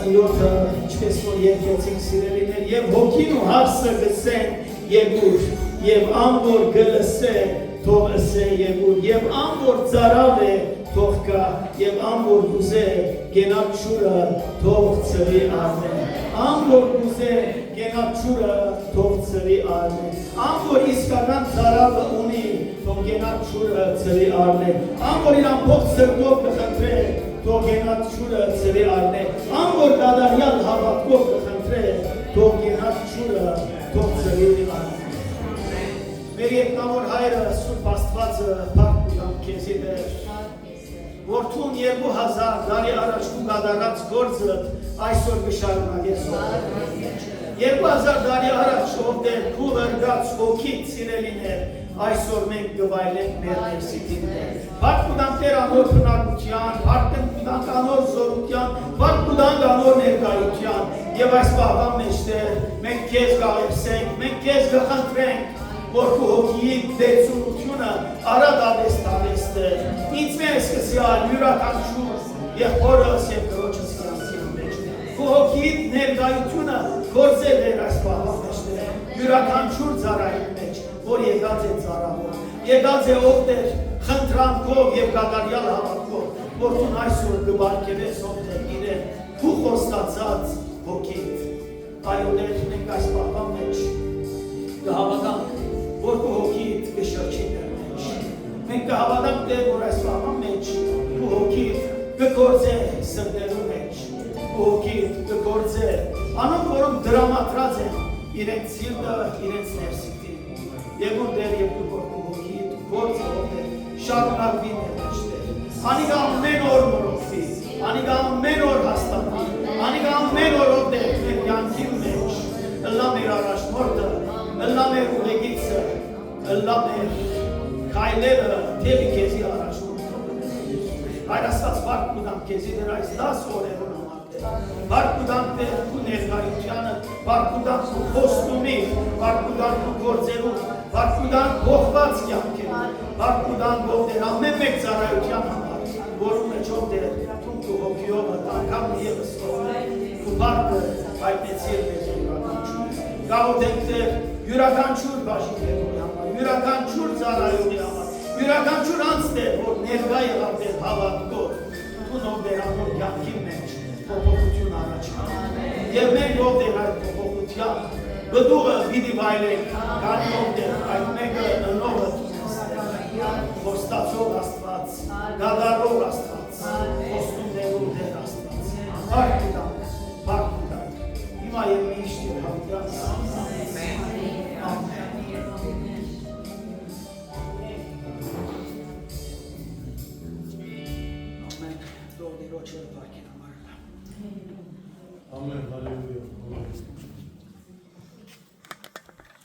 17-ը ինչպես որ երկեցին սիրելիներ եւ հոգին ու հարսը գսեն եկուր եւ ամոր գլսե թող ասե եկուր եւ ամոր ծարավ է թող կա եւ ամոր գուզե գենալ շուրը թող ծրի արնե ամոր գուզե գենալ շուրը թող ծրի արնե ամոր իսկական ծարավը ունի թող գենալ շուրը ծրի արնե ամոր իրան փող սրտով կխնդրե թող գենալ շուրը ծրի արնե ամոր դադարյալ հավատքով կխնդրե թող գենալ շուրը թող ծրի արնե մեր երկնավոր հայրը Սուրբ Աստվածը փառք տամ քեզի դեր Որթուն 2000 տարի առաջ դու գադարած գործը այսօր կշարունակես 2000 տարի առաջ ով դեր քու հրգած հոգիդ սիրելիներ այսօր մենք գվայլենք մեր ներսիտին Փառք տամ Տեր անոր քնագության փառք տամ անոր զորության փառք տամ անոր ներկայության եւ այս բաղան մեջտեղ մենք քեզ գաղերսենք մենք քեզ կխնդրենք որ քո հոգի դեցունությունը արադավեստ է ինձ մեզ կսիալ յուրաքանչյուր եղբորս եւ կրոջս կյանքի մեջ քո հոգի ներկայությունը գործել էր այս բաղան մեջտեղ յուրաքանչյուր ծառայի մեջ որ եկած է ծառավոր եկած է ով դեր խնդրանքով եւ կատարյալ հավատքով որ դու այսօր կբարգեւես ով դեր իրեն քո խոստացած հոգիդ այո դեր մենք այս բաղան մեջ կհավատանք որ քո հոգիդ կշրջի դեր մեջ մենք կհավատանք դեր որ այս բաղան մեջ քո հոգիդ կգործե սրտերու մեջ քո հոգիդ կգործե անոնք որոնք դրամատրած են իրենց սիրտը իրենց ներսիտին եւ որ դեր եւ քո հոգիդ գործը դեր շարունակվի դեր մեջտեղ անիգա ամեն օր մորոքի անիգա ամեն օր հաստատվի անիգա ամեն օր դեր մեր կյանքի մեջ ըլլա մեր առաջնորդը ըլլա մեր ուղեկիցը ըլլա մեր քայլերը թեւի քեզի առաջնորդը Հայր Աստված փառք տամ քեզի դեր այս 10 օրերուն համար փառք տամ Տեր քո ներկայությանը փառք տամ քո խոստումի փառք տամ քո գործերու փառք տամ ողբած կյանքերու փառք տամ ով դեր ամեն մեկ ծառայության համար որում մեջ ով դեր քո հոգիով անգամ եւս քո փառքը հայտնեցիր մեզ գաղութենք դեր յուրաքանչյուր բաժինների համար յուրաքանչյուր ծառայողի համար յուրաքանչյուր անձներ որ ներկա եղավ դեր հավատքով դու նոր դեր անոր կյանքի մեջ փոփոխություն առաջ եւ մենք ով դեր այդ փոփոխության բդուղը պիտի վայելենք քանի ով դեր այդ մեկը նորը խոստացող Աստված գադարող Աստված խոստումներով դեր Աստված փառք տամ հիմա եւ միշտ հավատաց Amen.